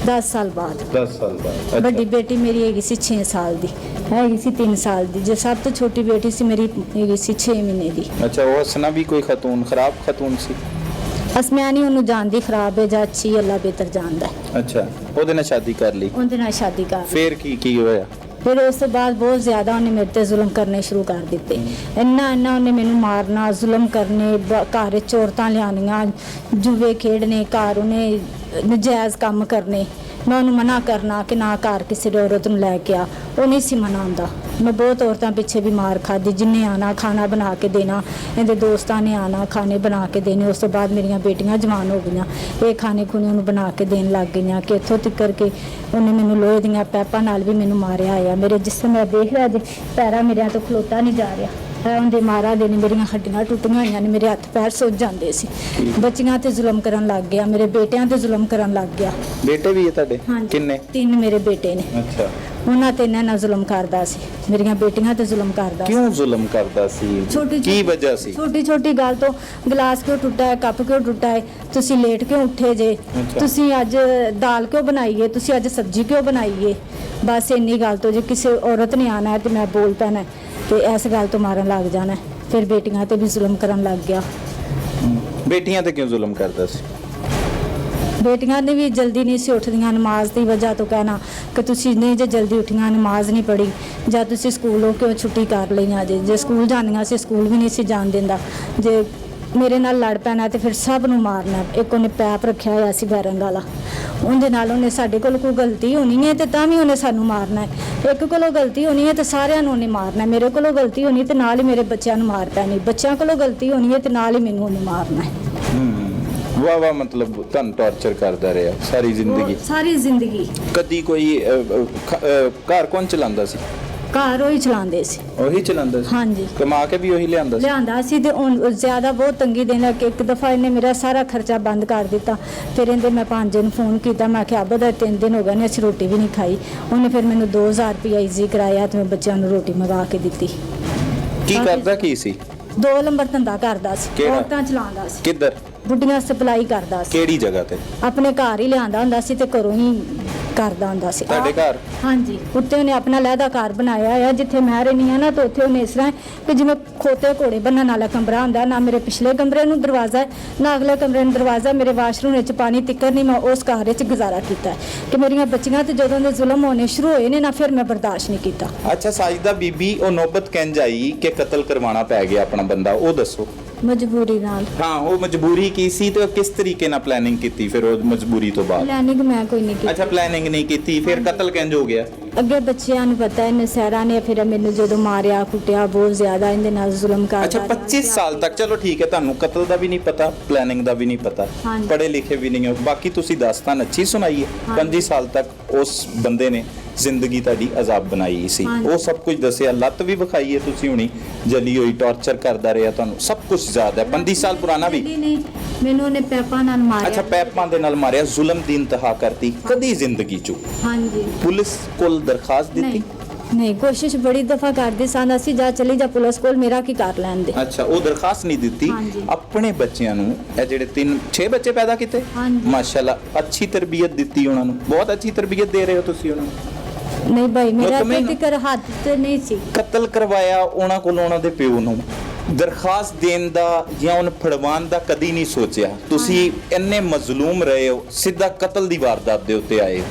10 साल बाद। 10 साल बाद। बड़ी बेटी मेरी हैगी सी 6 साल दी, हैगी सी 3 साल दी। जो सब तो छोटी बेटी सी मेरी हैगी सी 6 महीने दी। अच्छा, वो हसना भी कोई खतून, खराब खतून सी? मैं नहीं ਉਹਨੂੰ ਜਾਣਦੀ, ਖਰਾਬ ਹੈ ਜਾਂ ਅੱਛੀ, ਅੱਲਾ ਬਿਹਤਰ ਜਾਣਦਾ। ਅੱਛਾ, ਉਹਦੇ ਨਾਲ ਸ਼ਾਦੀ ਕਰ ਲਈ? ਉਹਦੇ ਨਾਲ ਸ਼ਾਦੀ ਕਰ ਲਈ। ਫਿਰ ਕੀ ਹੋਇਆ? ਫਿਰ ਉਸ ਤੋਂ ਬਾਅਦ ਬਹੁਤ ਜ਼ਿਆਦਾ ਉਹਨੇ ਮੇਰੇ ਤੇ ਜ਼ੁਲਮ ਕਰਨੇ ਸ਼ੁਰੂ ਕਰ ਦਿੱਤੇ। ਇੰਨਾ ਉਹਨੇ ਮੈਨੂੰ ਮਾਰਨਾ, ਜ਼ੁਲਮ ਕਰਨੇ, ਘਰ ਵਿੱਚ ਔਰਤਾਂ ਲਿਆਉਣੀਆਂ, ਜੂਏ ਖੇਡਣੇ, ਘਰ ਉਹਨੇ ਨਜਾਇਜ਼ ਕੰਮ ਕਰਨੇ। ਮੈਂ ਉਹਨੂੰ ਮਨਾ ਕਰਨਾ ਕਿ ਨਾ ਘਰ ਕਿਸੇ ਔਰਤ ਨੂੰ ਲੈ ਕੇ ਆ, ਉਹ ਨਹੀਂ ਸੀ ਮਨਾ ਆਉਂਦਾ। ਮੈਂ ਬਹੁਤ ਔਰਤਾਂ ਪਿੱਛੇ ਵੀ ਮਾਰ ਖਾਦੀ, ਜਿੰਨੇ ਆਣਾ ਖਾਣਾ ਬਣਾ ਕੇ ਦੇਣਾ, ਇਹਦੇ ਦੋਸਤਾਂ ਨੇ ਆਣਾ ਖਾਣੇ ਬਣਾ ਕੇ ਦੇਣੇ। ਉਸ ਤੋਂ ਬਾਅਦ ਮੇਰੀਆਂ ਬੇਟੀਆਂ ਜਵਾਨ ਹੋ ਗਈਆਂ, ਇਹ ਖਾਣੇ ਖੁਣੇ ਉਹਨੂੰ ਬਣਾ ਕੇ ਦੇਣ ਲੱਗ ਗਈਆਂ ਕਿ ਇੱਥੋਂ ਤੱਕ ਕਿ ਉਹਨੇ ਮੈਨੂੰ ਲੋਹੇ ਦੀਆਂ ਪੈਪਾਂ ਨਾਲ ਵੀ ਮੈਨੂੰ ਮਾਰਿਆ ਆ। ਮੇਰੇ ਜਿਸਮ ਮੈਂ ਦੇਖ ਰਿਹਾ ਜੇ ਪੈਰਾਂ ਮੇਰਿਆਂ ਤੋਂ ਖਲੋਤਾ ਨਹੀਂ ਜਾ ਰਿਹਾ, ਉਹਦੇ ਮਾਰਾ ਦੇ ਨੇ ਮੇਰੀਆਂ ਹੱਡੀਆਂ ਟੁੱਟੀਆਂ ਹੋਈਆਂ ਨੇ, ਮੇਰੇ ਹੱਥ ਪੈਰ ਸੁੱਜ ਜਾਂਦੇ ਸੀ। ਬੱਚੀਆਂ ਤੇ ਜ਼ੁਲਮ ਕਰਨ ਲੱਗ ਗਿਆ, ਮੇਰੇ ਬੇਟਿਆਂ ਤੇ ਜ਼ੁਲਮ ਕਰਨ ਲੱਗ ਗਿਆ। ਬੇਟੇ ਵੀ ਹੈ ਤੁਹਾਡੇ? ਕਿੰਨੇ? 3 ਮੇਰੇ ਬੇਟੇ ਨੇ। ਅੱਛਾ। ਉਹਨਾਂ ਤੇ ਇਹਨਾਂ ਜ਼ੁਲਮ ਕਰਦਾ ਸੀ, ਮੇਰੀਆਂ ਬੇਟੀਆਂ ਤੇ ਜ਼ੁਲਮ ਕਰਦਾ ਸੀ। ਕਿਉਂ ਜ਼ੁਲਮ ਕਰਦਾ ਸੀ? ਕੀ ਵਜ੍ਹਾ ਸੀ? ਛੋਟੀ ਛੋਟੀ ਗੱਲ ਤੋਂ ਗਲਾਸ ਕਿਉਂ ਟੁੱਟਾ ਹੈ, ਕੱਪ ਕਿਉਂ ਟੁੱਟਾ ਹੈ, ਤੁਸੀਂ ਲੇਟ ਕਿਉਂ ਉੱਠੇ ਜੇ, ਤੁਸੀਂ ਅੱਜ ਦਾਲ ਕਿਉਂ ਬਣਾਈਏ, ਤੁਸੀਂ ਅੱਜ ਸਬਜ਼ੀ ਕਿਉਂ ਬਣਾਈਏ। ਬਸ ਇੰਨੀ ਗੱਲ ਤੋਂ ਜੇ ਕਿਸੇ ਔਰਤ ਨੇ ਆਣਾ ਹੈ ਤੇ ਮੈਂ ਬੋਲ ਪੈਣਾ ਤੇ ਇਸ ਗੱਲ ਤੋਂ ਮਾਰਨ ਲੱਗ ਜਾਣਾ। ਫਿਰ ਬੇਟੀਆਂ ਤੇ ਵੀ ਜ਼ੁਲਮ ਕਰਨ ਲੱਗ ਗਿਆ। ਬੇਟੀਆਂ ਤੇ ਕਿਉਂ ਜ਼ੁਲਮ ਕਰਦਾ ਸੀ? ਬੇਟੀਆਂ ਨੇ ਵੀ ਜਲਦੀ ਨਹੀਂ ਸੀ ਉੱਠਦੀਆਂ, ਨਮਾਜ਼ ਦੀ ਵਜ੍ਹਾ ਤੋਂ ਕਹਿਣਾ ਕਿ ਤੁਸੀਂ ਨਹੀਂ ਜੇ ਜਲਦੀ ਉੱਠੀਆਂ, ਨਮਾਜ਼ ਨਹੀਂ ਪੜ੍ਹੀ, ਜਾਂ ਤੁਸੀਂ ਸਕੂਲੋਂ ਕਿਉਂ ਛੁੱਟੀ ਕਰ ਲਈਆਂ ਜੇ ਸਕੂਲ ਜਾਂਦੀਆਂ ਸੀ, ਸਕੂਲ ਵੀ ਨਹੀਂ ਸੀ ਜਾਣ ਦਿੰਦਾ। ਜੇ ਮੇਰੇ ਨਾਲ ਲੜ ਪੈਣਾ ਤੇ ਫਿਰ ਸਭ ਨੂੰ ਮਾਰਨਾ। ਇੱਕ ਉਹਨੇ ਪੈਪ ਰੱਖਿਆ ਹੋਇਆ ਸੀ ਬੈਰੰਗ ਵਾਲਾ, ਉਹਦੇ ਨਾਲ ਉਹਨੇ ਸਾਡੇ ਕੋਲ ਕੋਈ ਗਲਤੀ ਹੋਣੀ ਹੈ ਤੇ ਤਾਂ ਵੀ ਉਹਨੇ ਸਾਨੂੰ ਮਾਰਨਾ ਹੈ। ਇੱਕ ਕੋਲੋਂ ਗਲਤੀ ਹੋਣੀ ਹੈ ਤੇ ਸਾਰਿਆਂ ਨੂੰ ਉਹਨੇ ਮਾਰਨਾ। ਮੇਰੇ ਕੋਲੋਂ ਗਲਤੀ ਹੋਣੀ ਤੇ ਨਾਲ ਹੀ ਮੇਰੇ ਬੱਚਿਆਂ ਨੂੰ ਮਾਰ ਪੈਣੀ, ਬੱਚਿਆਂ ਕੋਲੋਂ ਗਲਤੀ ਹੋਣੀ ਹੈ ਤੇ ਨਾਲ ਹੀ ਮੈਨੂੰ ਉਹਨੇ ਮਾਰਨਾ ਹੈ। ਵਾਹ ਵਾਹ, ਮਤਲਬ ਤੁਹਾਨੂੰ ਟੌਰਚਰ ਕਰਦਾ ਰਿਹਾ ਸਾਰੀ ਜ਼ਿੰਦਗੀ। ਕਦੀ ਕੋਈ ਘਰ ਕੌਣ ਚਲਾਉਂਦਾ ਸੀ? ਘਰ ਉਹੀ ਚਲਾਉਂਦੇ ਸੀ। ਉਹੀ ਚਲਾਉਂਦਾ ਸੀ? ਹਾਂਜੀ। ਕਮਾ ਕੇ ਵੀ ਉਹੀ ਲਿਆਂਦਾ ਸੀ ਤੇ ਜ਼ਿਆਦਾ ਬਹੁਤ ਤੰਗੀ ਦੇਣ ਲੱਗ ਕੇ ਇੱਕ ਦਫਾ ਇਹਨੇ ਮੇਰਾ ਸਾਰਾ ਖਰਚਾ ਬੰਦ ਕਰ ਦਿੱਤਾ। ਫਿਰ ਇਹਦੇ ਮੈਂ ਭਾਂਜੇ ਨੂੰ ਫੋਨ ਕੀਤਾ, ਮੈਂ ਕਿਹਾ ਅਬਦਾ 3 ਦਿਨ ਹੋ ਗਏ ਨੇ ਅਸੀਂ ਰੋਟੀ ਵੀ ਨਹੀਂ ਖਾਈ। ਉਹਨੇ ਫਿਰ ਮੈਨੂੰ 2000 ਰੁਪਇਆ ਈਜ਼ੀ ਕਰਾਇਆ ਤੇ ਮੈਂ ਬੱਚਿਆਂ ਨੂੰ ਰੋਟੀ ਮੰਗਾ ਕੇ ਦਿੱਤੀ। ਕੀ ਕਰਦਾ ਕੀ ਸੀ? 2 ਨੰਬਰ ਧੰਦਾ ਕਰਦਾ ਸੀ, ਔਰਤਾਂ ਚਲਾਉਂਦਾ ਸੀ। ਕਿੱਧਰ? ਬੁੱਢੀਆਂ ਸਪਲਾਈ ਕਰਦਾ ਸੀ। ਕਿਹੜੀ ਜਗ੍ਹਾ ਤੇ? ਆਪਣੇ ਘਰ ਹੀ ਲਿਆਂਦਾ ਹੁੰਦਾ ਸੀ ਤੇ ਘਰੋਂ ਹੀ ਕਰਦਾ ਹੁੰਦਾ ਸੀ। ਤੁਹਾਡੇ ਘਰ? ਹਾਂਜੀ। ਉੱਤੇ ਉਹਨੇ ਆਪਣਾ ਲਹਿਦਾ ਘਰ ਬਣਾਇਆ ਆ, ਜਿੱਥੇ ਮੈਂ ਰਹਿੰਦੀ ਹਾਂ ਨਾ ਤੇ ਉੱਥੇ ਉਹਨੇ ਇਸ ਤਰ੍ਹਾਂ ਕਿ ਜਿਵੇਂ ਖੋਤੇ ਘੋੜੇ ਬੰਨਣ ਵਾਲਾ ਕਮਰਾ ਹੁੰਦਾ, ਨਾ ਮੇਰੇ ਪਿਛਲੇ ਕਮਰੇ ਨੂੰ ਦਰਵਾਜ਼ਾ ਹੈ ਨਾ ਅਗਲੇ ਕਮਰੇ ਨੂੰ ਦਰਵਾਜ਼ਾ। ਮੇਰੇ ਵਾਸ਼ਰੂਮ ਵਿੱਚ ਪਾਣੀ ਤਿੱਕਰ ਨਹੀਂ ਮੈਂ ਉਸ ਘਰ ਵਿੱਚ ਗੁਜ਼ਾਰਾ ਕੀਤਾ ਕਿ ਮੇਰੀਆਂ ਬੱਚੀਆਂ ਤੇ ਜਦੋਂ ਦੇ ਜ਼ੁਲਮ ਹੋਣੇ ਸ਼ੁਰੂ ਹੋਏ ਨੇ ਨਾ, ਫਿਰ ਮੈਂ ਬਰਦਾਸ਼ਤ ਨਹੀਂ ਕੀਤਾ। ਅੱਛਾ ਸਾਜਦਾ ਬੀਬੀ, ਉਹ ਨੌਬਤ ਕਿੰਜ ਆਈ ਕਿ ਕਤਲ ਕਰਵਾਉਣਾ ਪੈ ਗਿਆ ਆਪਣਾ ਬੰਦਾ, ਉਹ ਦੱਸੋ। ਮਜਬੂਰੀ ਨਾਲ। ਹਾਂ, ਉਹ ਮਜਬੂਰੀ ਕੀ ਸੀ ਤੇ ਕਿਸ ਤਰੀਕੇ ਨਾਲ ਪਲੈਨਿੰਗ ਕੀਤੀ ਫਿਰ ਉਹ ਮਜਬੂਰੀ ਤੋਂ ਬਾਅਦ? ਪਲੈਨਿੰਗ ਮੈਂ ਕੋਈ ਨਹੀਂ ਕੀਤੀ। ਅੱਛਾ, ਪਲੈਨਿੰਗ ਨਹੀਂ ਕੀਤੀ, ਫਿਰ ਕਤਲ ਕਿੰਜ ਹੋ ਗਿਆ? ਅੱਗੇ ਬੱਚਿਆਂ ਨੂੰ ਪਤਾ ਹੈ, ਨਸੈਰਾ ਨੇ ਫਿਰ ਮੈਨੂੰ ਜਦੋਂ ਮਾਰਿਆ ਕੁੱਟਿਆ ਬਹੁਤ ਜ਼ਿਆਦਾ, ਇਹਦੇ ਨਾਲ ਜ਼ੁਲਮ ਕਰਦਾ। ਅੱਛਾ, 25 ਸਾਲ ਤੱਕ, ਚਲੋ ਠੀਕ ਹੈ, ਤੁਹਾਨੂੰ ਕਤਲ ਦਾ ਵੀ ਨਹੀਂ ਪਤਾ, ਪਲੈਨਿੰਗ ਦਾ ਵੀ ਨਹੀਂ ਪਤਾ, ਪੜ੍ਹੇ ਲਿਖੇ ਵੀ ਨਹੀਂ ਹੋ, ਬਾਕੀ ਤੁਸੀਂ ਦਾਸਤਾਨ ਅੱਛੀ ਸੁਣਾਈ ਹੈ। 25 ਸਾਲ ਤੱਕ ਉਸ ਬੰਦੇ ਨੇ ਜ਼ਿੰਦਗੀ ਤੁਹਾਡੀ ਅਜ਼ਾਬ ਬਣਾਈ ਸੀ, ਉਹ ਸਭ ਕੁਝ ਦੱਸਿਆ, ਲੱਤ ਵੀ ਵਿਖਾਈ ਹੈ ਤੁਸੀਂ ਹੁਣੀ ਜਲੀ ਹੋਈ, ਟੌਰਚਰ ਕਰਦਾ ਰਿਹਾ ਤੁਹਾਨੂੰ, ਸਭ ਕੁਝ ਯਾਦ ਹੈ। 25 ਸਾਲ ਪੁਰਾਣਾ ਵੀ ਨਹੀਂ, ਮੈਨੂੰ ਉਹਨੇ ਪੈਪਾਂ ਨਾਲ ਮਾਰਿਆ। ਅੱਛਾ, ਪੈਪਾਂ ਦੇ ਨਾਲ ਮਾਰਿਆ, ਜ਼ੁਲਮ ਦੀ ਇੰਤਹਾ ਕਰਤੀ ਕਦੀ ਜ਼ਿੰਦਗੀ ਚ? ਹਾਂਜੀ। ਪੁਲਿਸ ਕੋਲ ਦਰਖਾਸਤ ਦਿੱਤੀ? ਨਹੀਂ, ਕੋਸ਼ਿਸ਼ ਬੜੀ ਦਫਾ ਕਰਦੇ ਸਾਂ ਅਸੀਂ ਜਾ ਚਲੀ ਜਾ ਪੁਲਿਸ ਕੋਲ, ਮੇਰਾ ਕੀ ਕਰ ਲੈਂਦੇ। ਅੱਛਾ, ਉਹ ਦਰਖਾਸਤ ਨਹੀਂ ਦਿੱਤੀ। ਆਪਣੇ ਬੱਚਿਆਂ ਨੂੰ, ਇਹ ਜਿਹੜੇ 6 ਬੱਚੇ ਪੈਦਾ ਕੀਤੇ, ਮਾਸ਼ਾਅੱਲਾ, ਅੱਛੀ ਤਰਬੀਅਤ ਦਿੱਤੀ ਉਹਨਾਂ ਨੂੰ, ਬਹੁਤ ਅੱਛੀ ਤਰਬੀਅਤ ਦੇ ਰਹੇ ਹੋ ਤੁਸੀਂ ਉਹਨਾਂ ਨੂੰ। ਨਹੀਂ ਭਾਈ, ਮੇਰਾ ਫਿਕਰ ਹੱਥ ਤੇ ਨਹੀਂ ਸੀ। ਕਤਲ ਕਰਵਾਇਆ ਉਹਨਾਂ ਕੋਲ, ਉਹਨਾਂ ਦੇ ਪਿਓ ਨੂੰ ਦਰਖਾਸਤ ਦੇਣ ਦਾ ਜਾਂ ਉਹਨੂੰ ਫੜਵਾਉਣ ਦਾ ਕਦੀ ਨਹੀਂ ਸੋਚਿਆ? ਤੁਸੀਂ ਇੰਨੇ ਮਜ਼ਲੂਮ ਰਹੇ ਹੋ, ਸਿੱਧਾ ਕਤਲ ਦੀ ਵਾਰਦਾਤ ਦੇ ਉੱਤੇ ਆਏ।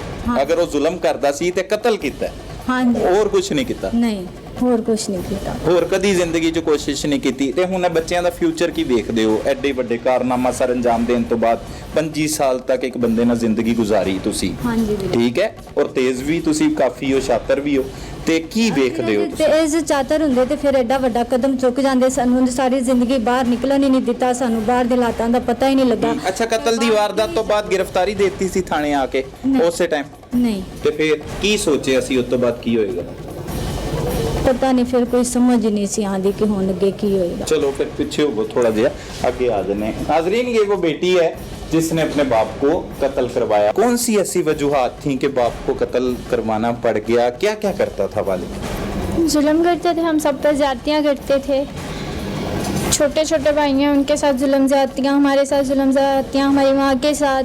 ਅਗਰ ਉਹ ਜ਼ੁਲਮ ਕਰਦਾ ਸੀ ਤੇ ਕਤਲ ਕੀਤਾ, ਹੋਰ ਕੁਝ ਨਹੀਂ ਕੀਤਾ? ਨਹੀਂ, ਹੋਰ ਕੁਝ ਨਹੀਂ ਕੀਤਾ। ਹੋਰ ਕਦੀ ਜ਼ਿੰਦਗੀ 'ਚ ਕੋਸ਼ਿਸ਼ ਨਹੀਂ ਕੀਤੀ? ਤੇ ਹੁਣ ਬੱਚਿਆਂ ਦਾ ਫਿਊਚਰ ਕੀ ਵੇਖਦੇ ਹੋ? ਐਡੇ ਵੱਡੇ ਕਾਰਨਾਮਾ ਸਰ ਅੰਜਾਮ ਦੇਣ ਤੋਂ ਬਾਅਦ 25 ਸਾਲ ਤੱਕ ਇੱਕ ਬੰਦੇ ਨਾਲ ਜ਼ਿੰਦਗੀ ਗੁਜ਼ਾਰੀ ਤੁਸੀਂ, ਠੀਕ ਹੈ, ਔਰ ਤੇਜ਼ ਵੀ ਤੁਸੀਂ ਕਾਫੀ ਹੋ, ਸ਼ਾਤਰ ਵੀ ਹੋ, ਤੇ ਕੀ ਵੇਖਦੇ ਹੋ? ਤੇ ਇਸ ਚਾਤਰ ਹੁੰਦੇ ਤੇ ਫਿਰ ਐਡਾ ਵੱਡਾ ਕਦਮ ਚੁੱਕ ਜਾਂਦੇ। ਸਾਨੂੰ ਸਾਰੀ ਜ਼ਿੰਦਗੀ ਬਾਹਰ ਨਿਕਲਣ ਹੀ ਨਹੀਂ ਦਿੱਤਾ, ਸਾਨੂੰ ਬਾਹਰ ਦੇ ਹਾਲਾਤਾਂ ਦਾ ਪਤਾ ਹੀ ਨਹੀਂ ਲੱਗਾ। ਅੱਛਾ, ਕਤਲ ਦੀ ਵਾਰਦਾਤ ਤੋਂ ਬਾਅਦ ਗ੍ਰਿਫਤਾਰੀ ਦੇਤੀ ਸੀ ਥਾਣੇ ਆ ਕੇ ਉਸੇ ਟਾਈਮ? ਨਹੀਂ। ਤੇ ਫਿਰ ਕੀ ਸੋਚਿਆ ਸੀ ਉਸ ਤੋਂ ਬਾਅਦ ਕੀ ਹੋਏਗਾ? ਪਤਾ ਨਹੀਂ, ਫਿਰ ਕੋਈ ਸਮਝ ਹੀ नहीं सी आंदी कि ਹੁਣ ਅੱਗੇ ਕੀ ਹੋਏਗਾ। चलो फिर पीछे हो थोड़ा जिया, आगे आ जाने। नाजरीन, ये वो बेटी है जिसने अपने बाप को कत्ल करवाया। कौन सी ऐसी वजूहात थी कि बाप को कत्ल करवाना पड़ गया? क्या क्या करता था वालिद? जुल्म करते थे, हम सब पर ज़्यादतियाँ करते थे। छोटे छोटे भाई हैं, उनके साथ जुल्म ज़्यादतियाँ, हमारे साथ जुल्म ज़्यादतियाँ, हमारी माँ के साथ।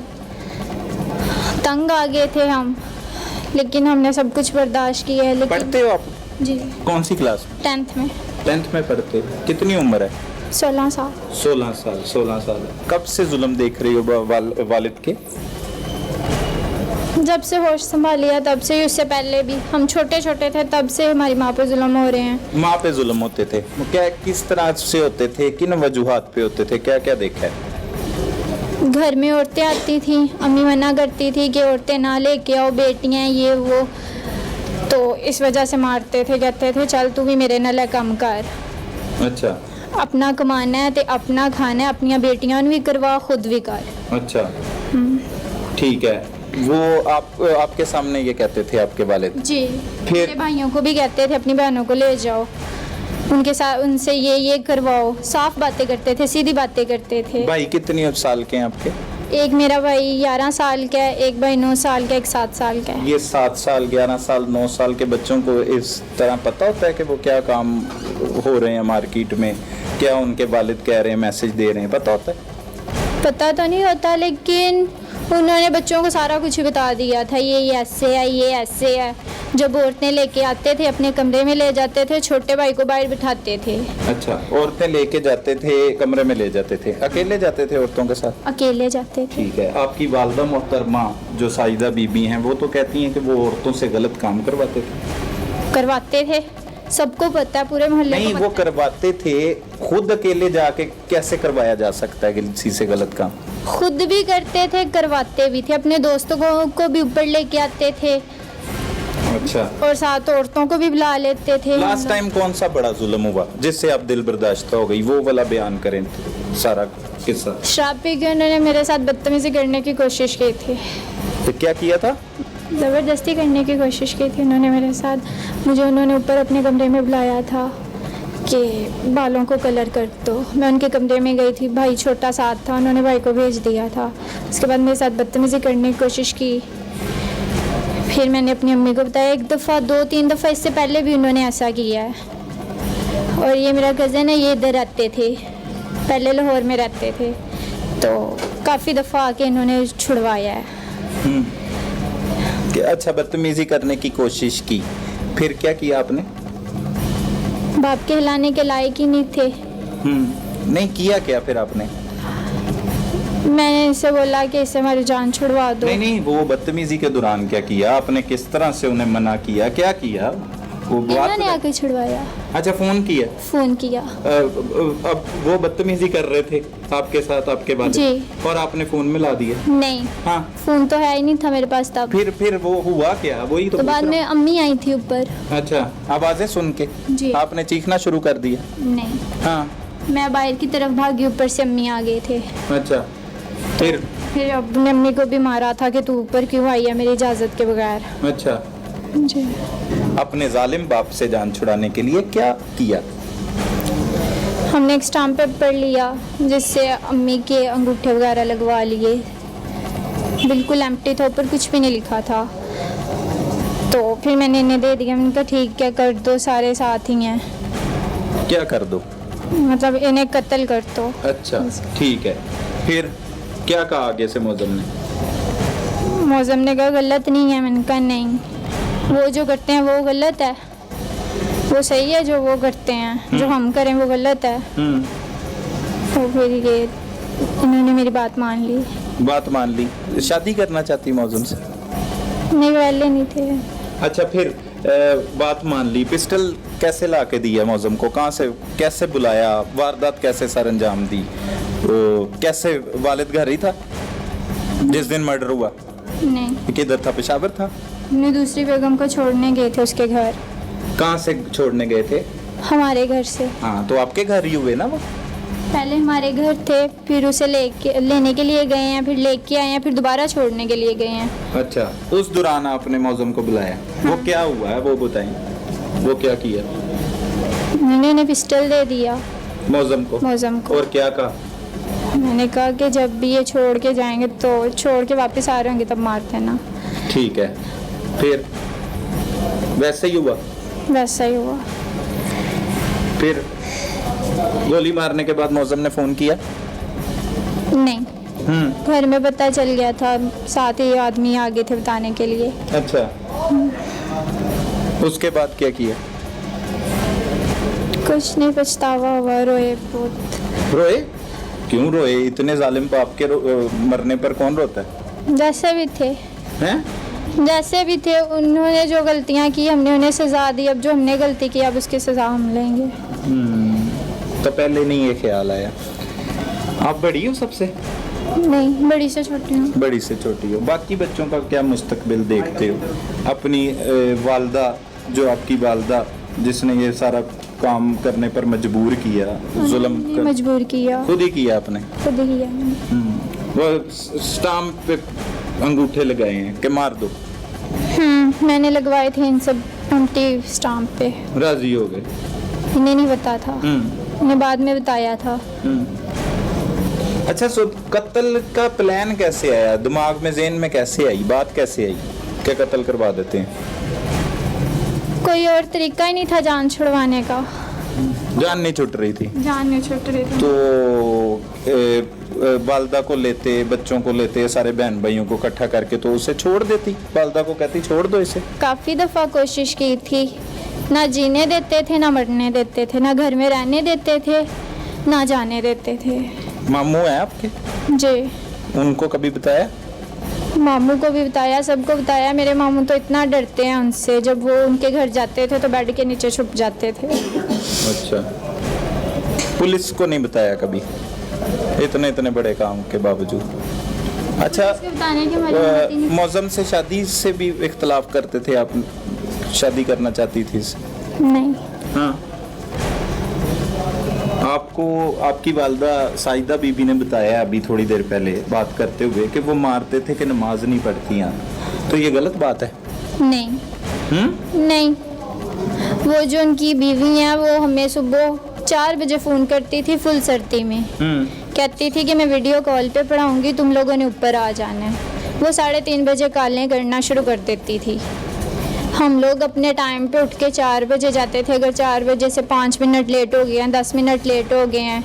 तंग आ गए थे हम, लेकिन हमने सब कुछ बर्दाश्त किया है। लेकिन पढ़ते हो आप? जी। कौन सी क्लास में? 10th में। 10th में पढ़ते हो? कितनी उम्र है? 16 साल। 16 साल। 16 साल। कब से जुल्म देख रही हो वालिद के? जब से होश संभालिया तब से ही, उससे पहले भी हम छोटे छोटे थे तब से हमारी माँ पे जुल्म हो रहे हैं। माँ पे जुल्म होते थे? क्या, किस तरह से होते थे, किन वजूहात पे होते थे, क्या क्या देखा है? घर में औरतें आती थी, अम्मी मना करती थी कि औरतें ना लेके आओ, बेटियां ये वो, तो इस वजह से मारते थे, कहते थे चल तू भी मेरे नाल कम कर, अच्छा अपना कमाना है ते अपना खाना है, अपनी बेटियां भी करवा, खुद भी कर। अच्छा, ठीक है। वो आपके सामने ये कहते थे आपके वालिद? जी, फिर मेरे भाइयों को भी कहते थे अपनी बहनों को ले जाओ, उनके साथ उनसे ये करवाओ, साफ बातें करते थे, सीधी बातें करते थे। भाई कितनी साल के हैं आपके? एक मेरा भाई 11 साल का है, एक भाई 9 साल का, एक 7 साल का है। ये 7 साल 11 साल 9 साल के बच्चों को इस तरह पता होता है कि वो क्या काम हो रहे हैं मार्केट में, क्या उनके वालिद कह रहे हैं, मैसेज दे रहे हैं, पता होता है? पता तो नहीं होता, लेकिन उन्होंने बच्चों को सारा कुछ बता दिया था, ये ऐसे है, ये ऐसे है। जब औरतें लेके आते थे अपने कमरे में ले जाते थे, छोटे भाई को बाहर बिठाते थे। अच्छा, औरतें लेके जाते थे, कमरे में ले जाते थे, अकेले जाते थे औरतों के साथ? अकेले जाते थे। ठीक है। आपकी वालदा मोहतरमा जो साइदा बीबी हैं वो तो कहती हैं कि वो औरतों से गलत काम करवाते थे। सबको पता है, पूरे मोहल्ले नहीं, को वो पता करवाते थे, खुद अकेले जाके कैसे करवाया जा सकता है किसी से गलत काम? है। खुद भी करते थे, करवाते भी थे, अपने दोस्तों को भी ऊपर लेके आते थे। अच्छा, और साथ औरतों को भी बुला लेते थे। लास्ट टाइम कौन सा बड़ा जुल्म हुआ जिससे आप दिल बर्दाश्त हो गई, वो वाला बयान करें सारा किस्सा। शराब पी के उन्होंने मेरे साथ बदतमीजी करने की कोशिश की थी। तो क्या किया था? ज़बरदस्ती करने की कोशिश की थी उन्होंने मेरे साथ। मुझे उन्होंने ऊपर अपने कमरे में बुलाया था कि बालों को कलर कर दो। मैं उनके कमरे में गई थी, भाई छोटा साथ था, उन्होंने भाई को भेज दिया था। उसके बाद मेरे साथ बदतमीजी करने की कोशिश की। फिर मैंने अपनी अम्मी को बताया, 1 दफ़ा 2-3 दफ़ा इससे पहले भी उन्होंने ऐसा किया है। और ये मेरा कज़न है, ये इधर रहते थे, पहले लाहौर में रहते थे, तो काफ़ी दफ़ा आके इन्होंने छुड़वाया है। अच्छा, बदतमीजी करने की कोशिश की, फिर क्या किया आपने? बाप के हिलाने के लायक ही नहीं थे। नहीं किया क्या फिर आपने? मैंने इनसे बोला कि इससे हमारी जान छुड़वा दो। नहीं, वो बदतमीजी के दौरान क्या किया आपने, किस तरह से उन्हें मना किया, क्या किया? वो बात इन्होंने आके छुड़वाया। अच्छा, फोन किया? फोन किया। अब वो बदतमीजी कर रहे थे आपके साथ, आपके बाद जी। और आपने फोन मिला दिया? नहीं, हाँ, फोन तो है ही नहीं था मेरे पास तब। फिर वो हुआ क्या? वही तो तो बाद पूछ में अम्मी आई थी ऊपर। रहा हूं। अच्छा, आवाजें सुन के जी। आपने चीखना शुरू कर दिया? नहीं, हाँ, मैं बाहर की तरफ भागी, ऊपर से अम्मी आ गए थे। अच्छा, फिर अपने अम्मी को भी मारा था कि तू ऊपर क्यों आई है मेरी इजाज़त के बगैर। अच्छा, जी। अपने जालिम बाप से जान छुड़ाने के लिए क्या किया? हमने एक स्टाम्प पेपर लिया जिससे अम्मी के अंगूठे वगैरह लगवा लिए। बिल्कुल एम्प्टी था, ऊपर कुछ भी नहीं लिखा था। तो फिर मैंने इन्हें दे दिया। मैंने कहा ठीक है, कर दो, सारे साथ ही हैं, क्या कर दो? मतलब इन्हें कत्ल कर दो। अच्छा, ठीक है। फिर क्या कहा आगे से मौजम ने? मौजम ने कहा गलत नहीं है। मैंने कहा नहीं, वो जो करते हैं वो गलत है, वो सही है जो वो करते हैं, जो हम करें वो गलत है। तो फिर ये इन्होंने मेरी बात मान ली। बात मान ली? शादी करना चाहती मौजम से? नहीं, पहले नहीं थे। अच्छा, फिर बात मान ली। पिस्टल कैसे ला के दिया मौजम को? कहाँ से, कैसे बुलाया? वारदात कैसे सर अंजाम दी? कैसे? वालिद घर ही था जिस दिन मर्डर हुआ? नहीं, किधर था? पेशावर था? अपनी दूसरी बेगम को छोड़ने गए थे उसके घर। कहाँ से छोड़ने गए थे? हमारे घर से। हाँ, तो आपके घर ही हुए ना वो? पहले हमारे घर थे, फिर उसे लेने के लिए गए हैं, फिर लेके आए हैं, फिर दोबारा छोड़ने के लिए गए हैं। अच्छा, उस दौरान आपने मौजम को बुलाया? हाँ। वो क्या हुआ है वो बताएं, वो क्या किया? मैंने उन्हें पिस्टल दे दिया मौजम को? और क्या कहा? मैंने कहा कि जब भी ये छोड़ के जाएंगे, तो छोड़ के वापस आ रहे होंगे तब मारते हैं ना। ठीक है, फिर वैसे ही हुआ? वैसा ही हुआ। फिर गोली मारने के बाद मौजम ने फोन किया? नहीं, घर में पता चल गया था, साथ ही आदमी आ गए थे बताने के लिए। अच्छा, उसके बाद क्या किया? कुछ नहीं, पछतावा हुआ, रोए बहुत। रोए? क्यों रोए? इतने जालिम बाप के मरने पर कौन रोता है? जैसे भी थे, हैं? जैसे भी थे, उन्होंने जो गलतियां की हमने उन्हें सजा दी। अब जो हमने गलती की अब उसकी सजा हम लेंगे। तो पहले नहीं ये ख्याल आया? आप बड़ी हो सबसे? नहीं, बड़ी से छोटी हूँ। बड़ी से छोटी हो। बाकी बच्चों का क्या मुस्तकबिल देखते हो? अपनी वालदा, जो आपकी वालदा जिसने ये सारा काम करने पर मजबूर किया, जुल्म कर, मजबूर किया, खुद ही किया आपने? खुद ही किया मैंने। वो स्टाम्प पे अंगूठे लगाए हैं कि मार दो, मैंने लगवाए थे इन सब एम्प्टी स्टाम्प पे। राजी हो गए? इन्हें नहीं पता था, इन्हें बाद में बताया था। अच्छा, सो कत्ल का प्लान कैसे आया दिमाग में, ज़हन में कैसे आई, बात कैसे आई क्या कत्ल करवा देते हैं? कोई और तरीका ही नहीं था जान छुड़वाने का। जान नहीं छूट रही थी जान नहीं छूट रही थी। तो वालदा को लेते, बच्चों को लेते, सारे बहन भाइयों को इकट्ठा करके तो उसे छोड़ देती, वालदा को कहती छोड़ दो इसे। काफ़ी दफ़ा कोशिश की थी, ना जीने देते थे, ना मरने देते थे, ना घर में रहने देते थे, ना जाने देते थे। मामू है आपके? जी, उनको कभी बताया? मामू को भी बताया, सबको बताया। मेरे मामू तो इतना डरते हैं उनसे, जब वो उनके घर जाते थे तो बेड के नीचे छुप जाते थे। अच्छा, पुलिस को नहीं बताया कभी इतने बड़े काम के बावजूद? अच्छा, बताने की हमारी हिम्मत ही नहीं। मौसम से शादी से भी इख्तलाफ करते थे आप? शादी करना चाहती थी इससे? नहीं। हाँ, आपको आपकी वालदा साइदा बीबी ने बताया अभी थोड़ी देर पहले बात करते हुए कि वो मारते थे कि नमाज नहीं पढ़ती हैं, तो ये गलत बात है? नहीं। नहीं, वो जो उनकी बीवी है वो हमें सुबह 4 बजे फ़ोन करती थी फुल सर्दी में। कहती थी कि मैं वीडियो कॉल पे पढ़ाऊँगी, तुम लोगों ने ऊपर आ जाना है। वो 3:30 बजे कॉलें करना शुरू कर देती थी। हम लोग अपने टाइम पे उठ के 4 बजे जाते थे। अगर 4 बजे से 5 मिनट लेट हो गए हैं, 10 मिनट लेट हो गए हैं,